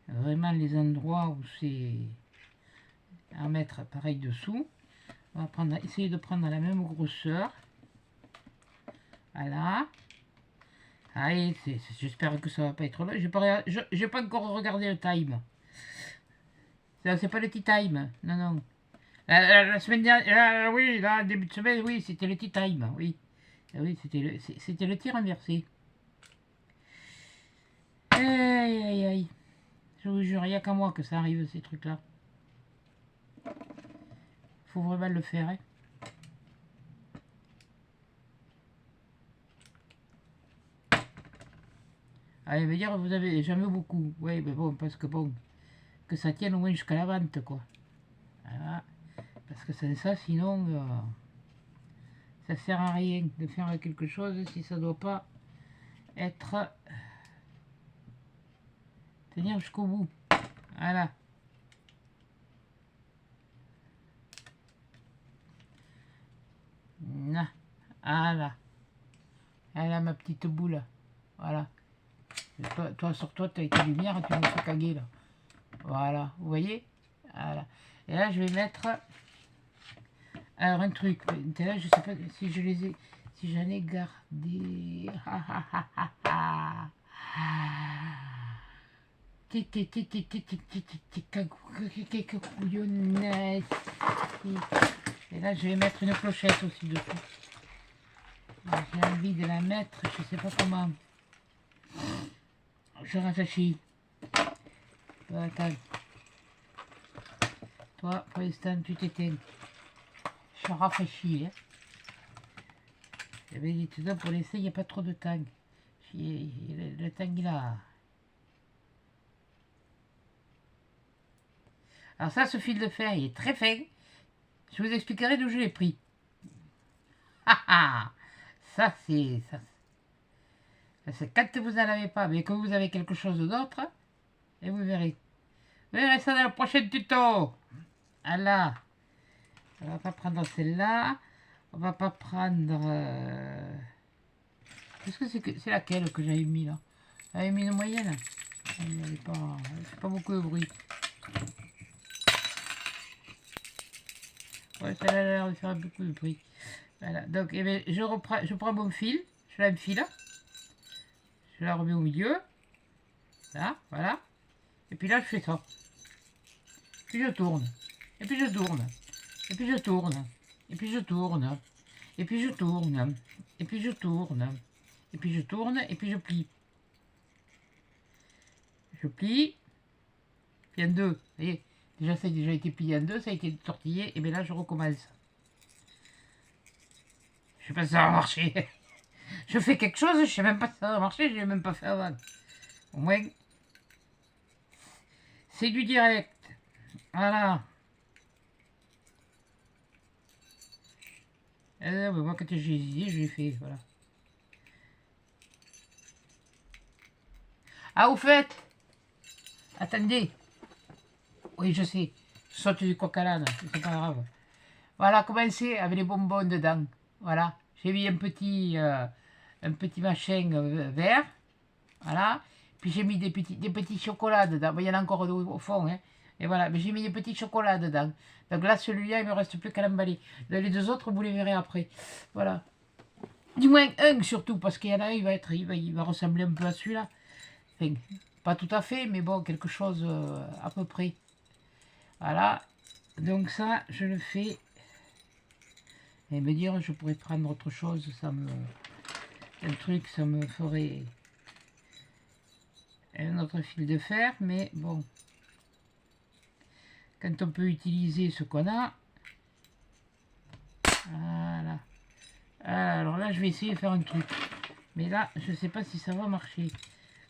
Vraiment les endroits où c'est à mettre pareil dessous. On va prendre, essayer de prendre la même grosseur. Voilà. Allez, j'espère que ça va pas être là. J'ai pas encore regardé le time. C'est pas le tea time. Non, non. La semaine dernière, oui, là, début de semaine, oui, c'était le tea time. Oui, oui, c'était le tir inversé. Aïe, aïe, aïe. Je vous jure, il n'y a qu'à moi que ça arrive, ces trucs-là. Faut vraiment le faire, hein. Allez, veut dire, vous avez jamais beaucoup. Oui, mais bon, parce que bon, que ça tienne au moins jusqu'à la vente, quoi. Voilà. Parce que c'est ça, sinon, ça sert à rien de faire quelque chose si ça doit pas être... tenir jusqu'au bout. Voilà. Voilà. Voilà ma petite boule. Voilà. Et toi, sur toi, tu as été lumière, tu me fais caguer, là. Voilà, vous voyez. Voilà. Et là, je vais mettre... Alors, un truc. Là, je sais pas si je les ai... Si j'en ai gardé... Et là, je vais mettre une clochette aussi dessus. J'ai envie de la mettre, je sais pas comment. Je réfléchis. Attends. Toi, pour l'instant, tu t'éteins. Je rafraîchis. Hein. J'avais dit tout ça pour l'essai, il n'y a pas trop de temps. Le temps, il a... Alors ça, ce fil de fer, il est très fin. Je vous expliquerai d'où je l'ai pris. Ça, c'est... C'est quand vous n'en avez pas, mais que vous avez quelque chose d'autre, et vous verrez. Vous verrez ça dans le prochain tuto. Voilà. On va pas prendre celle-là. On va pas prendre... Qu'est-ce que c'est que... C'est laquelle que j'avais mis là? J'avais mis une moyenne. Il n'y avait pas... C'est pas beaucoup de bruit. Ouais, ça a l'air de faire beaucoup de bruit. Voilà. Donc, eh bien, je prends mon fil. Je l'enfile. Je la remets au milieu. Là, voilà. Et puis là, je fais ça. Puis je tourne. Et puis je tourne. Et puis je tourne. Et puis je tourne. Et puis je tourne. Et puis je tourne. Et puis je tourne. Et puis je plie. Je plie. Puis en deux. Vous voyez, déjà, ça a déjà été plié en deux. Ça a été tortillé. Et bien là, je recommence. Je sais pas si ça va marcher. Je fais quelque chose, je sais même pas si ça va marcher. Je l'ai même pas fait avant. Au moins, c'est du direct. Voilà. Mais moi, quand j'ai hésité, je l'ai fait. Voilà. Ah, au fait, attendez. Oui, je sais. Saute du coq à l'âne, c'est pas grave. Voilà, commencez avec les bonbons dedans. Voilà. J'ai mis un petit machin vert. Voilà. Puis j'ai mis des petits chocolats dedans. Il y en a encore au fond. Hein. Et voilà, mais j'ai mis des petits chocolats dedans. Donc là, celui-là, il me reste plus qu'à l'emballer. Les deux autres, vous les verrez après. Voilà. Du moins un surtout, parce qu'il y en a un, il va ressembler un peu à celui-là. Enfin, pas tout à fait, mais bon, quelque chose à peu près. Voilà. Donc ça, je le fais. Et me dire, je pourrais prendre autre chose, ça me... Un truc, ça me ferait un autre fil de fer, mais bon. Quand on peut utiliser ce qu'on a. Voilà. Alors là, je vais essayer de faire un truc. Mais là, je ne sais pas si ça va marcher.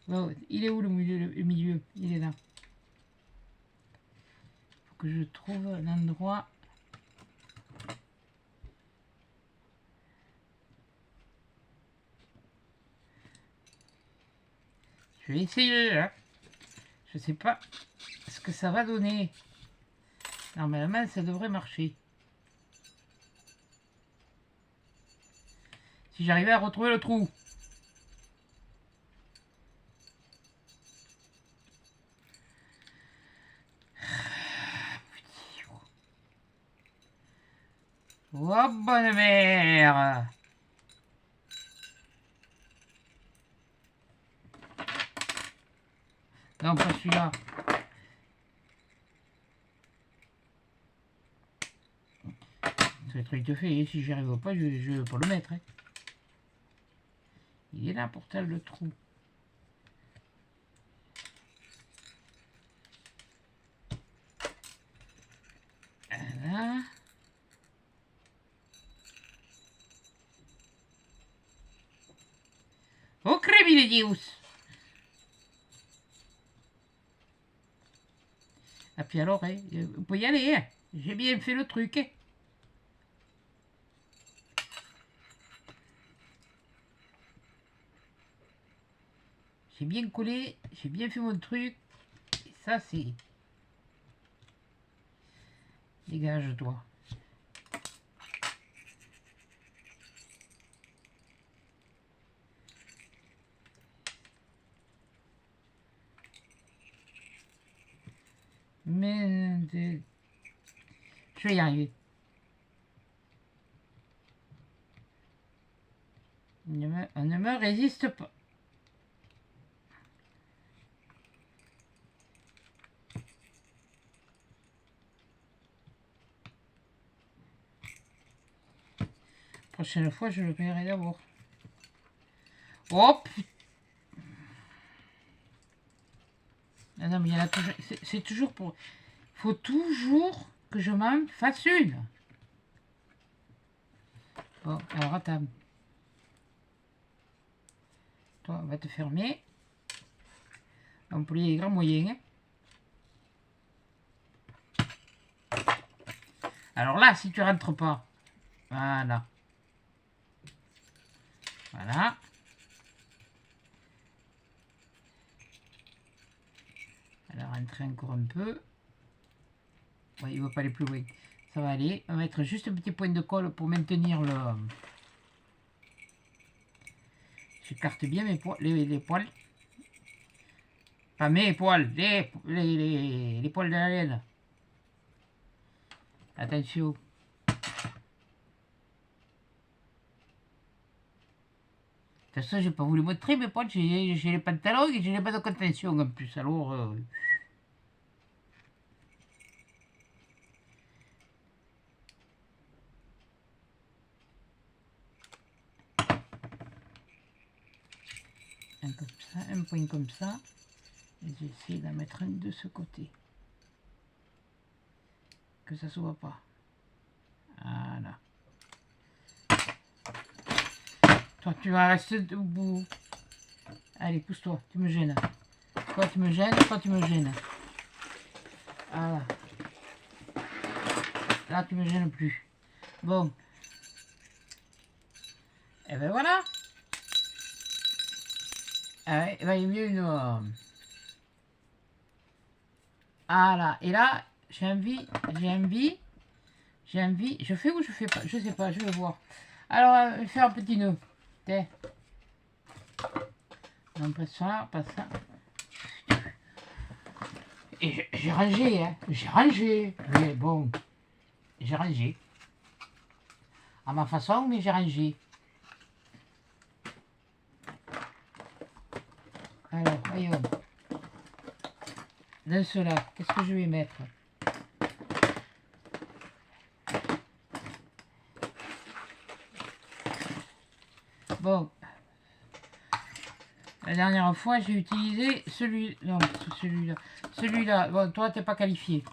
Bon, il est où le milieu? Il est là. Il faut que je trouve un endroit. Je vais essayer. Hein. Je sais pas ce que ça va donner. Normalement, ça devrait marcher. Si j'arrivais à retrouver le trou. Oh, bonne mère! Non, pas celui-là. Ça va être vite fait. Et si j'y arrive pas, je ne vais pas le mettre. Hein. Il est là pourtant le trou. Voilà. Oh, crébile Dios! Ah, puis alors, hein, vous pouvez y aller. Hein. J'ai bien fait le truc. Hein. J'ai bien collé, j'ai bien fait mon truc. Et ça, c'est... Dégage-toi. Mais... Je vais y arriver. On ne me résiste pas. Prochaine fois, je le paierai d'abord. Hop! Ah non, mais il y en a toujours... C'est toujours pour... Il faut toujours que je m'en fasse une. Bon, alors attends. Toi, on va te fermer. Employer les grands moyens. Alors là, si tu rentres pas... Voilà. Voilà. Alors, rentrer encore un peu. Ouais, il ne va pas aller plus loin. Ça va aller. On va mettre juste un petit point de colle pour maintenir le... J'écarte bien mes poils, les poils. Pas mes poils, les poils de la laine. Attention. De toute façon, j'ai pas voulu montrer mes poils. J'ai les pantalons et j'ai pas de contention en plus. Alors... Un comme ça, un point comme ça. Et j'essaie d'en mettre un de ce côté. Que ça se voit pas. Voilà. Toi, tu vas rester debout. Allez, pousse-toi, tu me gênes. Toi, tu me gênes, toi, tu me gênes. Voilà. Là, tu me gênes plus. Bon. Et ben voilà. Ah ouais, il va y mieux une... Voilà. Et là, j'ai envie, je fais ou je fais pas, je sais pas, je vais voir. Alors, faire un petit nœud. Tiens. Non, pas ça, pas ça. j'ai rangé, hein. J'ai rangé. Mais bon, j'ai rangé. À ma façon, mais j'ai rangé. Alors, voyons. Dans cela, qu'est-ce que je vais mettre? Bon. La dernière fois, j'ai utilisé celui... Non, celui-là. Celui-là. Bon, toi, t'es pas qualifié.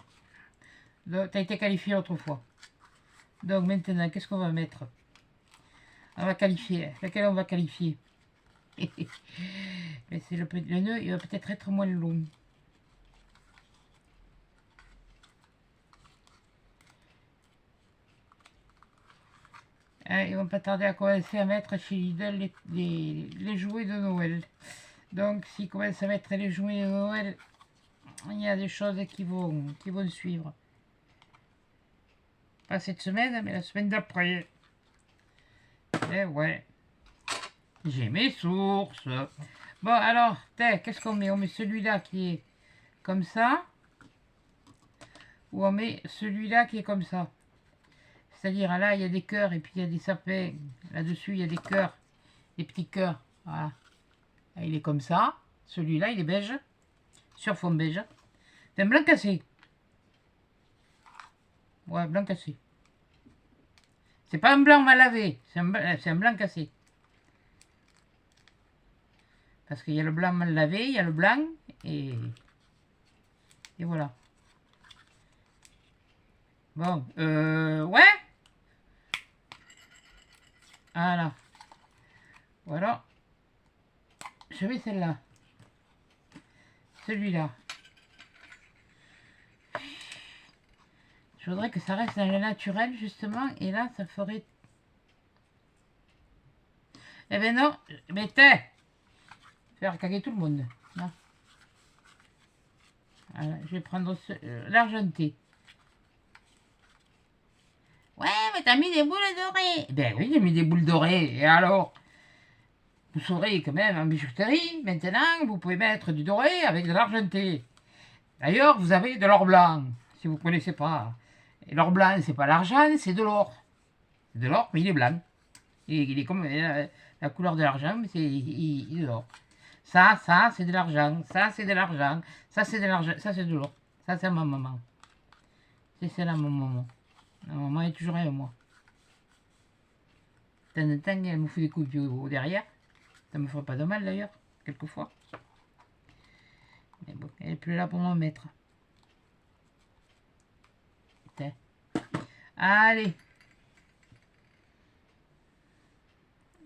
T'as été qualifié autrefois. Donc, maintenant, qu'est-ce qu'on va mettre? On va qualifier. Laquelle on va qualifier? Mais c'est le nœud, il va peut-être être moins long. Hein, ils vont pas tarder à commencer à mettre chez Lidl les jouets de Noël. Donc, s'ils commencent à mettre les jouets de Noël, il y a des choses qui vont suivre. Pas cette semaine, mais la semaine d'après. Eh ouais. J'ai mes sources. Bon, alors, qu'est-ce qu'on met? On met celui-là qui est comme ça. Ou on met celui-là qui est comme ça. C'est-à-dire, là, il y a des cœurs et puis il y a des sapins. Là-dessus, il y a des cœurs. Des petits cœurs. Voilà. Là, il est comme ça. Celui-là, il est beige. Sur fond beige. C'est un blanc cassé. Ouais, blanc cassé. C'est pas un blanc mal lavé. C'est un blanc cassé. Parce qu'il y a le blanc mal lavé, il y a le blanc. Et voilà. Bon, ouais. Voilà. Voilà. Je mets celle-là. Celui-là. Je voudrais que ça reste dans le naturel, justement. Et là, ça ferait... Eh ben non. Mais faire caguer tout le monde. Là. Voilà, je vais prendre l'argenté. Ouais, mais t'as mis des boules dorées. Ben oui, j'ai mis des boules dorées. Et alors? Vous saurez quand même en bijouterie, maintenant, vous pouvez mettre du doré avec de l'argenté. D'ailleurs, vous avez de l'or blanc, si vous ne connaissez pas. Et l'or blanc, c'est pas l'argent, c'est de l'or. C'est de l'or, mais il est blanc. Et il est comme la couleur de l'argent, mais il est d'or. Ça, c'est de l'argent. Ça, c'est de l'argent. Ça, c'est de l'argent. Ça, c'est de l'or. Ça, c'est ma maman. C'est celle-là, mon maman. Ma maman est toujours avec moi. De temps en temps, elle me fout des coups de pied derrière. Ça me ferait pas de mal, d'ailleurs, quelquefois. Mais bon, elle n'est plus là pour m'en mettre. Putain. Allez.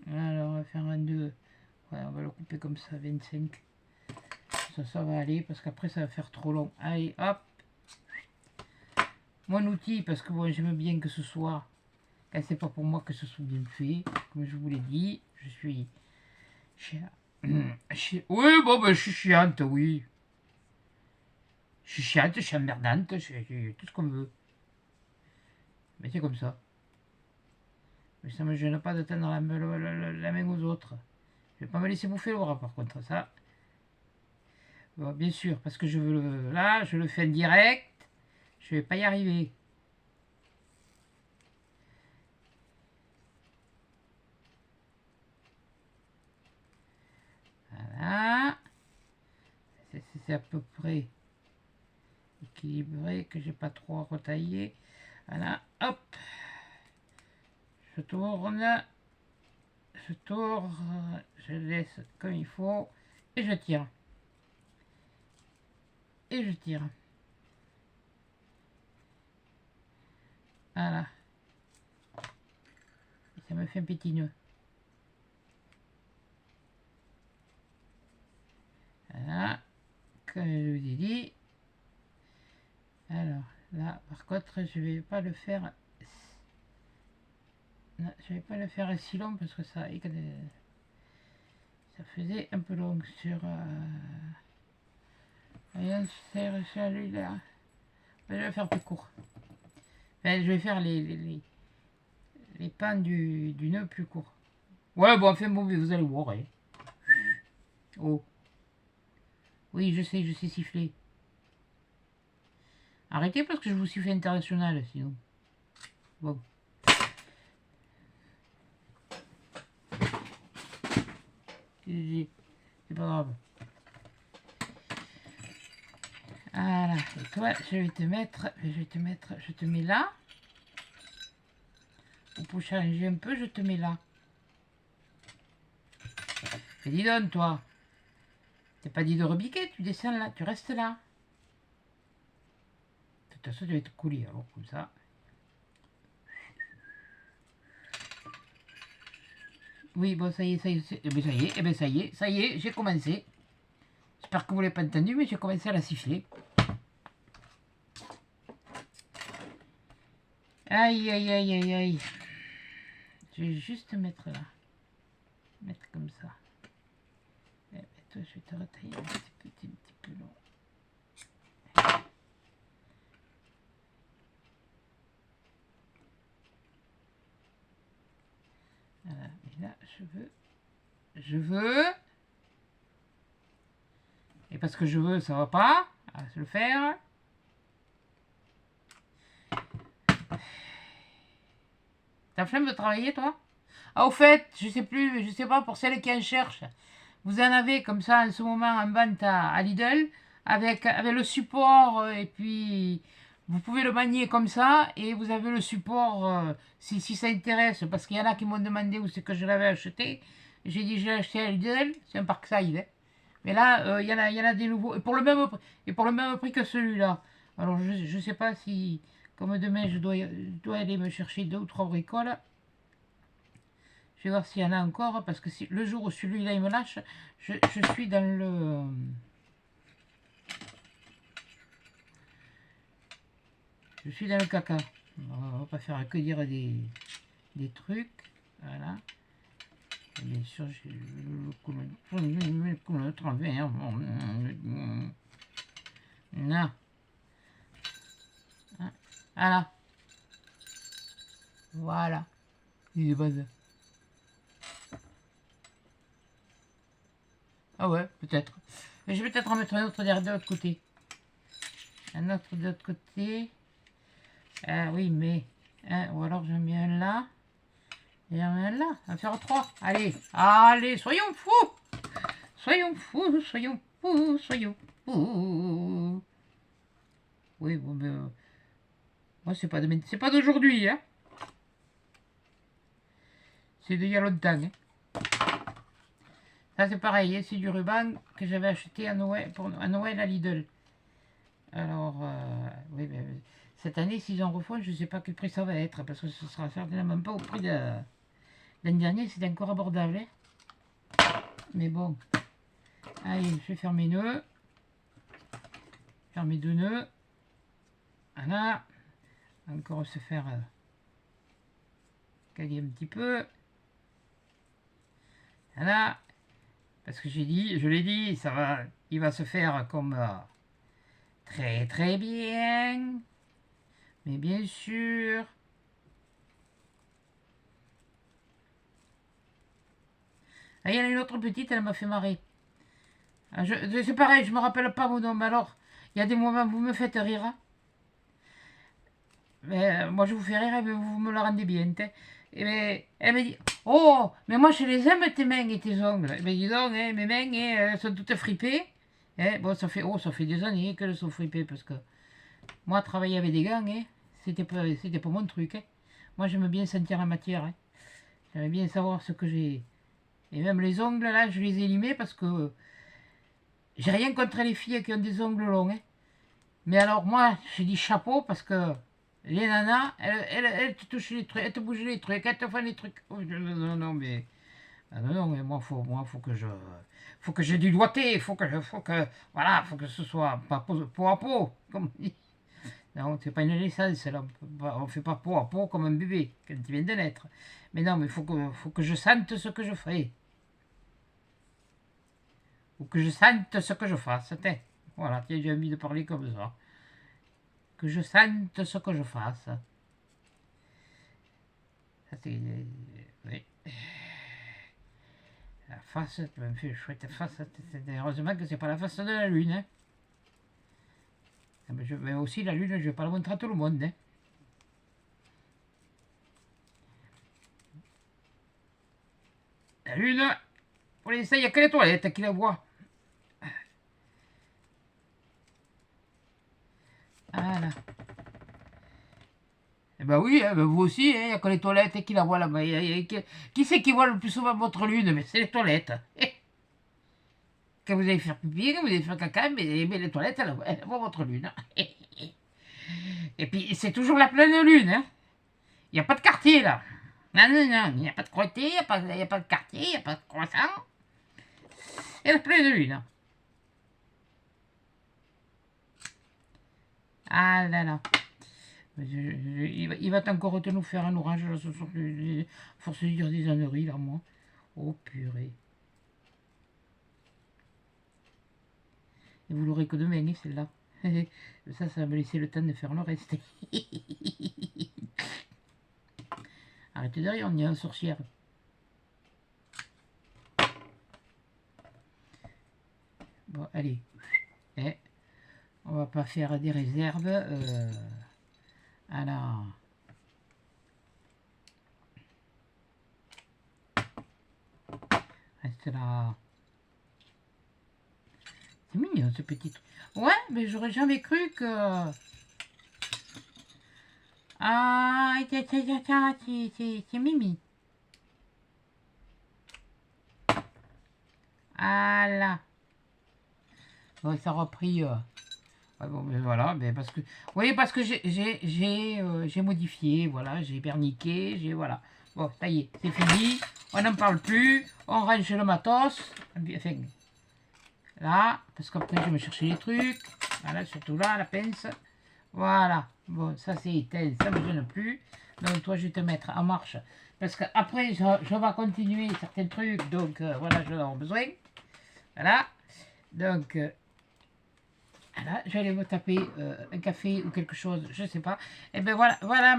Alors, on va faire un 2. Ouais, on va le couper comme ça, 25. Ça va aller, parce qu'après, ça va faire trop long. Allez, hop. Mon outil, parce que bon, j'aime bien que ce soit... Quand c'est pas pour moi que ce soit bien fait. Comme je vous l'ai dit, je suis... Oui, bon, ben, je suis chiante, oui. Je suis chiante, je suis emmerdante, je suis tout ce qu'on veut. Mais c'est comme ça. Mais ça me gêne pas de tendre la main aux autres. Je vais pas me laisser bouffer le bras, par contre, ça. Bon, bien sûr, parce que je veux là, je le fais en direct. Je vais pas y arriver. Voilà. C'est à peu près équilibré, que j'ai pas trop à retailler. Voilà, hop. Je tourne. Je tourne. Je laisse comme il faut. Et je tire. Et je tire. Voilà. Et ça me fait un petit nœud. Voilà. Comme je vous ai dit. Alors, là, par contre, je vais pas le faire... Non, je vais pas le faire si long parce que ça faisait un peu long sur... Voyons, celui-là. Je vais faire plus court. Enfin, je vais faire les pans du nœud plus court. Ouais, bon, enfin, bon, vous allez voir. Hein. Oh. Oui, je sais siffler. Arrêtez parce que je vous suis fait international sinon. Bon. C'est pas grave. Voilà. Et toi, je vais te mettre, je te mets là. Ou pour changer un peu, je te mets là. Et dis donc, toi. T'es pas dit de rebiquer, tu descends là, tu restes là. De toute façon, tu vas être collé, alors, comme ça. Oui, bon, ça y est, ça y est, ça y est, j'ai commencé. J'espère que vous l'avez pas entendu, mais j'ai commencé à la siffler. Aïe, aïe, aïe, aïe, aïe. Je vais juste mettre là. Mettre comme ça. Et toi, je vais te retailler un petit peu long. Voilà, et là, je veux. Et parce que je veux, ça va pas. À se le faire. T'as flemme de travailler, toi? Ah, au fait, je sais plus, je sais pas, pour celles qui en cherchent. Vous en avez comme ça en ce moment en vente à Lidl avec le support et puis vous pouvez le manier comme ça et vous avez le support si ça intéresse parce qu'il y en a qui m'ont demandé où c'est que je l'avais acheté. J'ai dit je l'ai acheté à Lidl, c'est un Parkside. Hein. Mais là, il y en a des nouveaux et pour le même prix que celui-là. Alors je sais pas si comme demain je dois aller me chercher 2 ou 3 bricoles. Je vais voir s'il y en a encore, parce que si, le jour où celui-là il me lâche, je suis dans le... Je suis dans le caca. On va pas faire que dire des trucs. Voilà. Et bien sûr, j'ai le travers. Non. Voilà. Voilà. Il est base. Ah ouais, peut-être. Mais je vais peut-être en mettre un autre derrière de l'autre côté. Un autre de l'autre côté. Ah oui, mais... Hein, ou alors j'en mets un là. Et j'en mets un là. On va faire 3. Allez, allez, soyons fous. Soyons fous, soyons fous, soyons fous. Oui, bon, mais... moi, c'est pas d'aujourd'hui, hein. C'est d'il y a longtemps, hein. Ça, c'est pareil, hein, c'est du ruban que j'avais acheté à Noël, à Noël à Lidl. Alors, oui, mais cette année, s'ils en refont, je ne sais pas quel prix ça va être, parce que ce sera certainement pas au prix de l'année dernière, c'était encore abordable. Hein. Mais bon, allez, je vais faire mes nœuds. Faire mes 2 nœuds. Voilà. Encore se faire caler un petit peu. Voilà. Parce que je l'ai dit, ça va, il va se faire comme très très bien. Mais bien sûr. Ah, il y en a une autre petite, elle m'a fait marrer. Ah, c'est pareil, je me rappelle pas vos noms, mais alors, il y a des moments où vous me faites rire. Hein. Mais, moi, je vous fais rire, mais vous me le rendez bien. Et mais, elle me dit, oh, mais moi, je les aime, tes mains et tes ongles. Mais dis donc, hein, mes mains, elles sont toutes fripées. Hein, bon, ça fait des années qu'elles sont fripées, parce que moi, travailler avec des gants, hein, c'était pas mon truc. Hein. Moi, j'aime bien sentir la matière. Hein. J'aime bien savoir ce que j'ai. Et même les ongles, là, je les ai limés parce que j'ai rien contre les filles qui ont des ongles longs. Hein. Mais alors, moi, j'ai dit chapeau parce que les nanas, elles te touchent les trucs, elles te bougent les trucs, elles te font les trucs. Oh, non, non, mais. Ah non, non, mais faut que j'ai du doigté, voilà, faut que ce soit pas peau à peau, comme on dit. Non, c'est pas une naissance, là, on fait pas peau à peau comme un bébé quand il vient de naître. Mais non, mais faut que je sente ce que je fais. Ou que je sente ce que je fasse. Tiens, voilà, tiens, j'ai envie de parler comme ça. Que je sente ce que je fasse. Ça, c'est... oui. La face, tu m'as fait une chouette face. Heureusement que c'est pas la face de la lune. Hein. Mais aussi, la lune, je ne vais pas la montrer à tout le monde. Hein. La lune, pour l'instant, il n'y a que les toilettes qui la voient. Voilà. Eh ben oui, hein, ben vous aussi, il n'y a que les toilettes qui la voient là-bas. Qui c'est qui voit le plus souvent votre lune? Mais c'est les toilettes. Quand vous allez faire pipi, quand vous allez faire caca, mais les toilettes, elles voient votre lune. Et puis, c'est toujours la pleine lune. Hein. Il n'y a pas de quartier, là. Non, non, non, il n'y a pas de croûté, il n'y a pas de quartier, il n'y a pas de croissant. C'est la pleine lune. Hein. Ah là là. Il va encore nous faire un orage, là, ce soir. Force de dire des âneries, là, moi. Oh, purée. Et vous l'aurez que demain, celle-là. Ça va me laisser le temps de faire le reste. Arrêtez de rire, on y a un sorcière. Bon, allez. On va pas faire des réserves. Alors. Reste là. C'est mignon ce petit truc. Ouais, mais j'aurais jamais cru que... Ah, c'est Mimi. Ah là. Bon, ça a repris... Ouais, bon, mais voilà, mais parce que... Oui, parce que j'ai modifié, voilà, j'ai berniqué, voilà. Bon, ça y est, c'est fini. On n'en parle plus. On range le matos. Enfin, là, parce qu'après, je vais me chercher les trucs. Voilà, surtout là, la pince. Voilà. Bon, ça c'est éteint, ça ne me gêne plus. Donc toi, je vais te mettre en marche. Parce qu'après, je vais continuer certains trucs. Donc voilà, je vais en avoir besoin. Voilà. Donc, voilà, je vais aller me taper un café ou quelque chose, je sais pas. Et ben voilà, voilà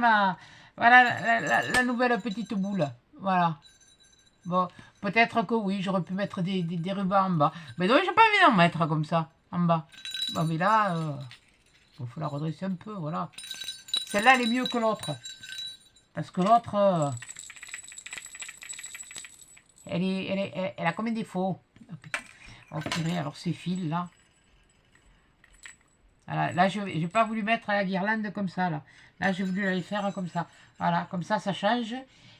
la nouvelle petite boule. Voilà. Bon, peut-être que oui, j'aurais pu mettre des rubans en bas. Mais non, j'ai pas envie d'en mettre comme ça, en bas. Bon, mais là... il faut la redresser un peu, voilà. Celle-là, elle est mieux que l'autre. Parce que l'autre, elle a combien de défauts? Oh purée, alors ces fils, là. Voilà, là, je n'ai pas voulu mettre la guirlande comme ça, là. Là, j'ai voulu les faire comme ça. Voilà, comme ça change.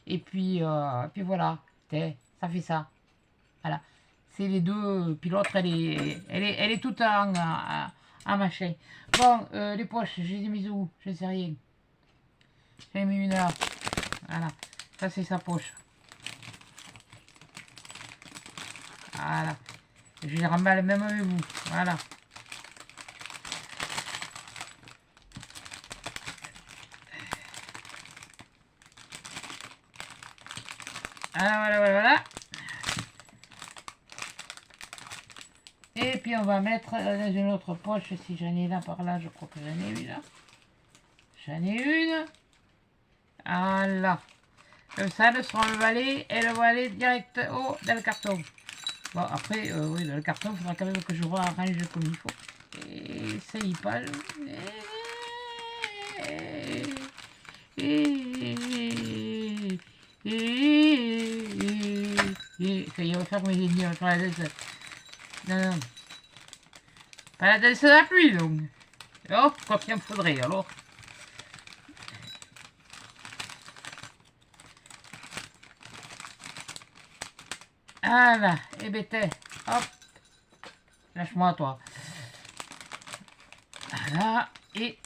Et puis voilà. Ça fait ça. Voilà. C'est les deux. Puis l'autre, elle est toute en machin. Bon, les poches, je les ai mises où? Je ne sais rien. J'en ai mis une là. Voilà. Ça, c'est sa poche. Voilà. Je les remballe même avec vous. Voilà. Voilà. Et puis on va mettre dans une autre poche, si j'en ai là par là, je crois que j'en ai une là. J'en ai une. Voilà. Comme ça, elle sera emballée, elle va aller direct dans le carton. Bon, après, oui, dans le carton, il faudra quand même que je arrange comme il faut. Et ça y passe. Ça y est, on va faire mes ennemis, on va faire la danse. Non. Pas la danse de la pluie, donc. Oh, quoi qu'il en faudrait, alors. Voilà, et bêtez, hop. Lâche-moi, toi. Voilà, et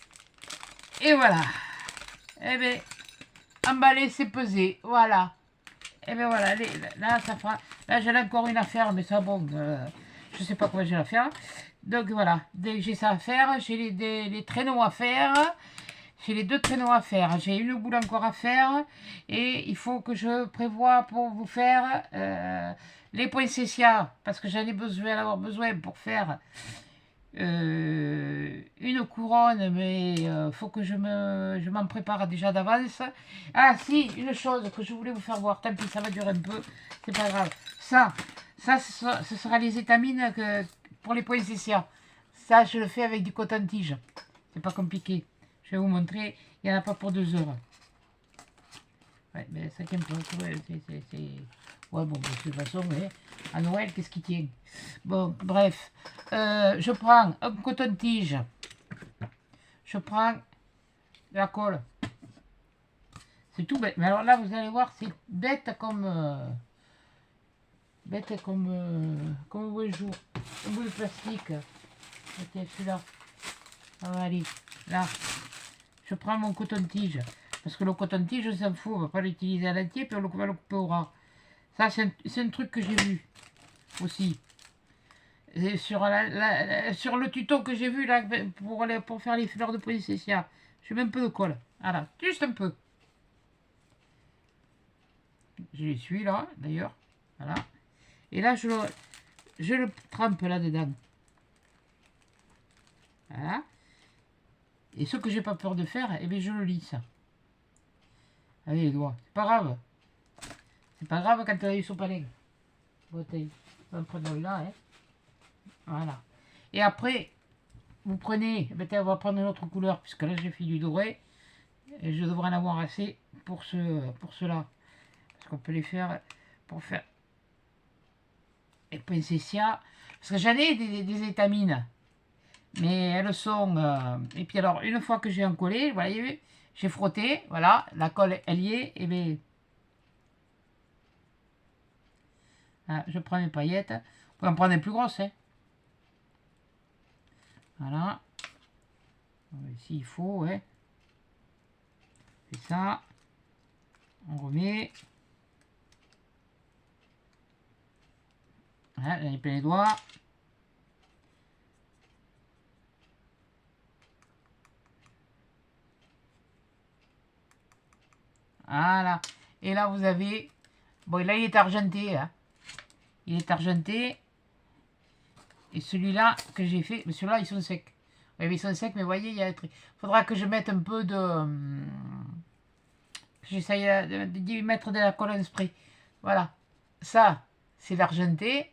voilà. Eh bien, emballer, c'est peser, voilà. Et bien voilà, là, ça fera... Là, j'ai encore une affaire, mais ça, bon, je sais pas comment je vais la faire. Donc voilà, dès que j'ai ça à faire, j'ai les traîneaux à faire. J'ai les deux traîneaux à faire. J'ai une boule encore à faire. Et il faut que je prévoie pour vous faire les poinsettias. Parce que j'en ai besoin, avoir besoin pour faire une couronne. Mais il faut que je m'en prépare déjà d'avance. Ah si, une chose que je voulais vous faire voir. Tant pis, ça va durer un peu. C'est pas grave. Ça ce sera les étamines pour les poinsettias. Ça, je le fais avec du coton-tige. C'est pas compliqué. Je vais vous montrer. Il n'y en a pas pour 2 heures. Ouais, mais ça tient pas. Ouais, ouais, bon, de toute façon, ouais. À Noël, qu'est-ce qui tient? Bon, bref. Je prends un coton-tige. Je prends de la colle. C'est tout bête. Mais alors là, vous allez voir, c'est bête comme... comme un beau jour. Un bout de plastique. Ok, celui-là. Ah, allez, là. Je prends mon coton-tige. Parce que le coton-tige, on s'en fout. On va pas l'utiliser à l'entier, puis on va le couper au ras. Ça, c'est un truc que j'ai vu. Aussi. Et sur le tuto que j'ai vu, là, pour faire les fleurs de poinsettia. Je mets un peu de colle. Voilà, juste un peu. Je les suis, là, d'ailleurs. Voilà. Et là, je le trempe là-dedans. Voilà. Et ce que j'ai pas peur de faire, eh bien, je le lisse. Allez, les doigts. C'est pas grave. C'est pas grave quand tu as eu son palais. Bon, on va prendre là, hein. Voilà. Et après, vous prenez, on va prendre une autre couleur, puisque là, j'ai fait du doré. Et je devrais en avoir assez pour cela. Parce qu'on peut les faire pour faire les poinsettias. Parce que j'en ai des étamines. Mais elles sont... et puis alors, une fois que j'ai encollé, vous voyez, j'ai frotté, voilà, la colle, elle y est, et bien... Voilà, je prends mes paillettes. Vous pouvez en prendre des plus grosses, hein. Voilà. S'il faut, ouais. C'est ça. On remet. Voilà, j'en ai plein les doigts. Voilà. Et là, vous avez... Bon, là, il est argenté. Hein. Il est argenté. Et celui-là que j'ai fait... Mais celui-là, ils sont secs. Oui, ils sont secs, mais vous voyez, il y a... Il faudra que je mette un peu de... J'essaye d'y mettre de la colle en spray. Voilà. Ça, c'est l'argenté.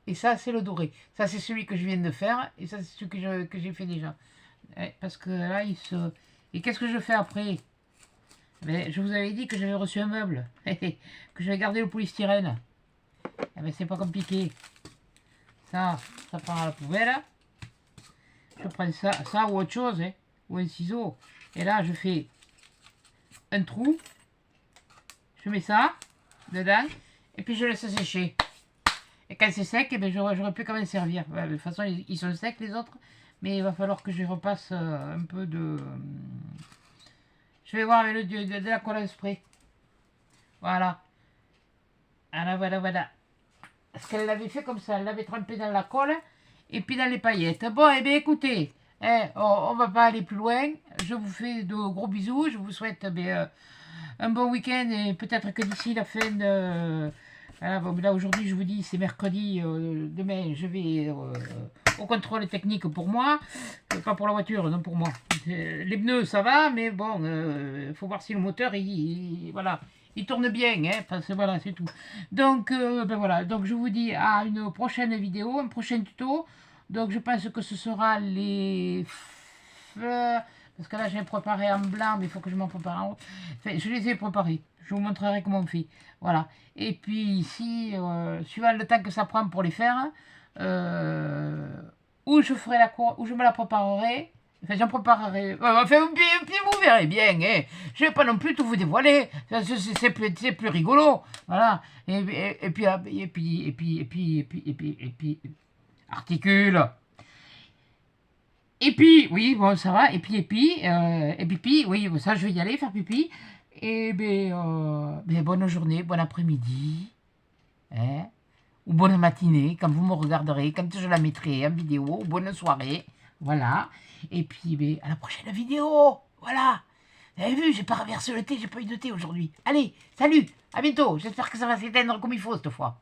Et ça, c'est le doré. Ça, c'est celui que je viens de faire. Et ça, c'est celui que j'ai fait déjà. Parce que là, il se... Et qu'est-ce que je fais après? Mais je vous avais dit que j'avais reçu un meuble. Que j'avais gardé le polystyrène. Eh ben, c'est pas compliqué. Ça part à la poubelle. Je prends ça ou autre chose. Hein, ou un ciseau. Et là, je fais un trou. Je mets ça dedans. Et puis, je laisse sécher. Et quand c'est sec, eh ben, j'aurais pu quand même servir. De toute façon, ils sont secs les autres. Mais il va falloir que je repasse un peu de... Je vais voir avec de la colle à spray. Voilà. Voilà. Parce qu'elle l'avait fait comme ça. Elle l'avait trempé dans la colle et puis dans les paillettes. Bon, eh bien écoutez, on va pas aller plus loin. Je vous fais de gros bisous. Je vous souhaite un bon week-end et peut-être que d'ici la fin de... Voilà, bon, là aujourd'hui je vous dis c'est mercredi, demain je vais au contrôle technique pour moi, pas pour la voiture, non pour moi. Les pneus ça va, mais bon, faut voir si le moteur voilà, il tourne bien, hein, parce que voilà c'est tout. Donc ben voilà, donc je vous dis à une prochaine vidéo, un prochain tuto. Donc je pense que ce sera les fleurs, parce que là j'ai préparé en blanc, mais il faut que je m'en prépare en haut. Enfin, je les ai préparés. Je vous montrerai comment on fait. Voilà. Et puis ici, suivant le temps que ça prend pour les faire, ou je ferai la cour, ou je me la préparerai. Enfin, j'en préparerai. Enfin, puis vous verrez bien. Hein. Je ne vais pas non plus tout vous dévoiler. C'est plus rigolo. Voilà. Et puis, articule. Et puis, oui, bon, ça va. Et puis, oui, bon, ça, je vais y aller faire pipi. Et ben, bonne journée, bon après-midi, hein, ou bonne matinée, quand vous me regarderez, quand je la mettrai en vidéo, bonne soirée, voilà. Et puis, ben, à la prochaine vidéo, voilà. Vous avez vu, j'ai pas renversé le thé, j'ai pas eu de thé aujourd'hui. Allez, salut, à bientôt, j'espère que ça va s'éteindre comme il faut cette fois.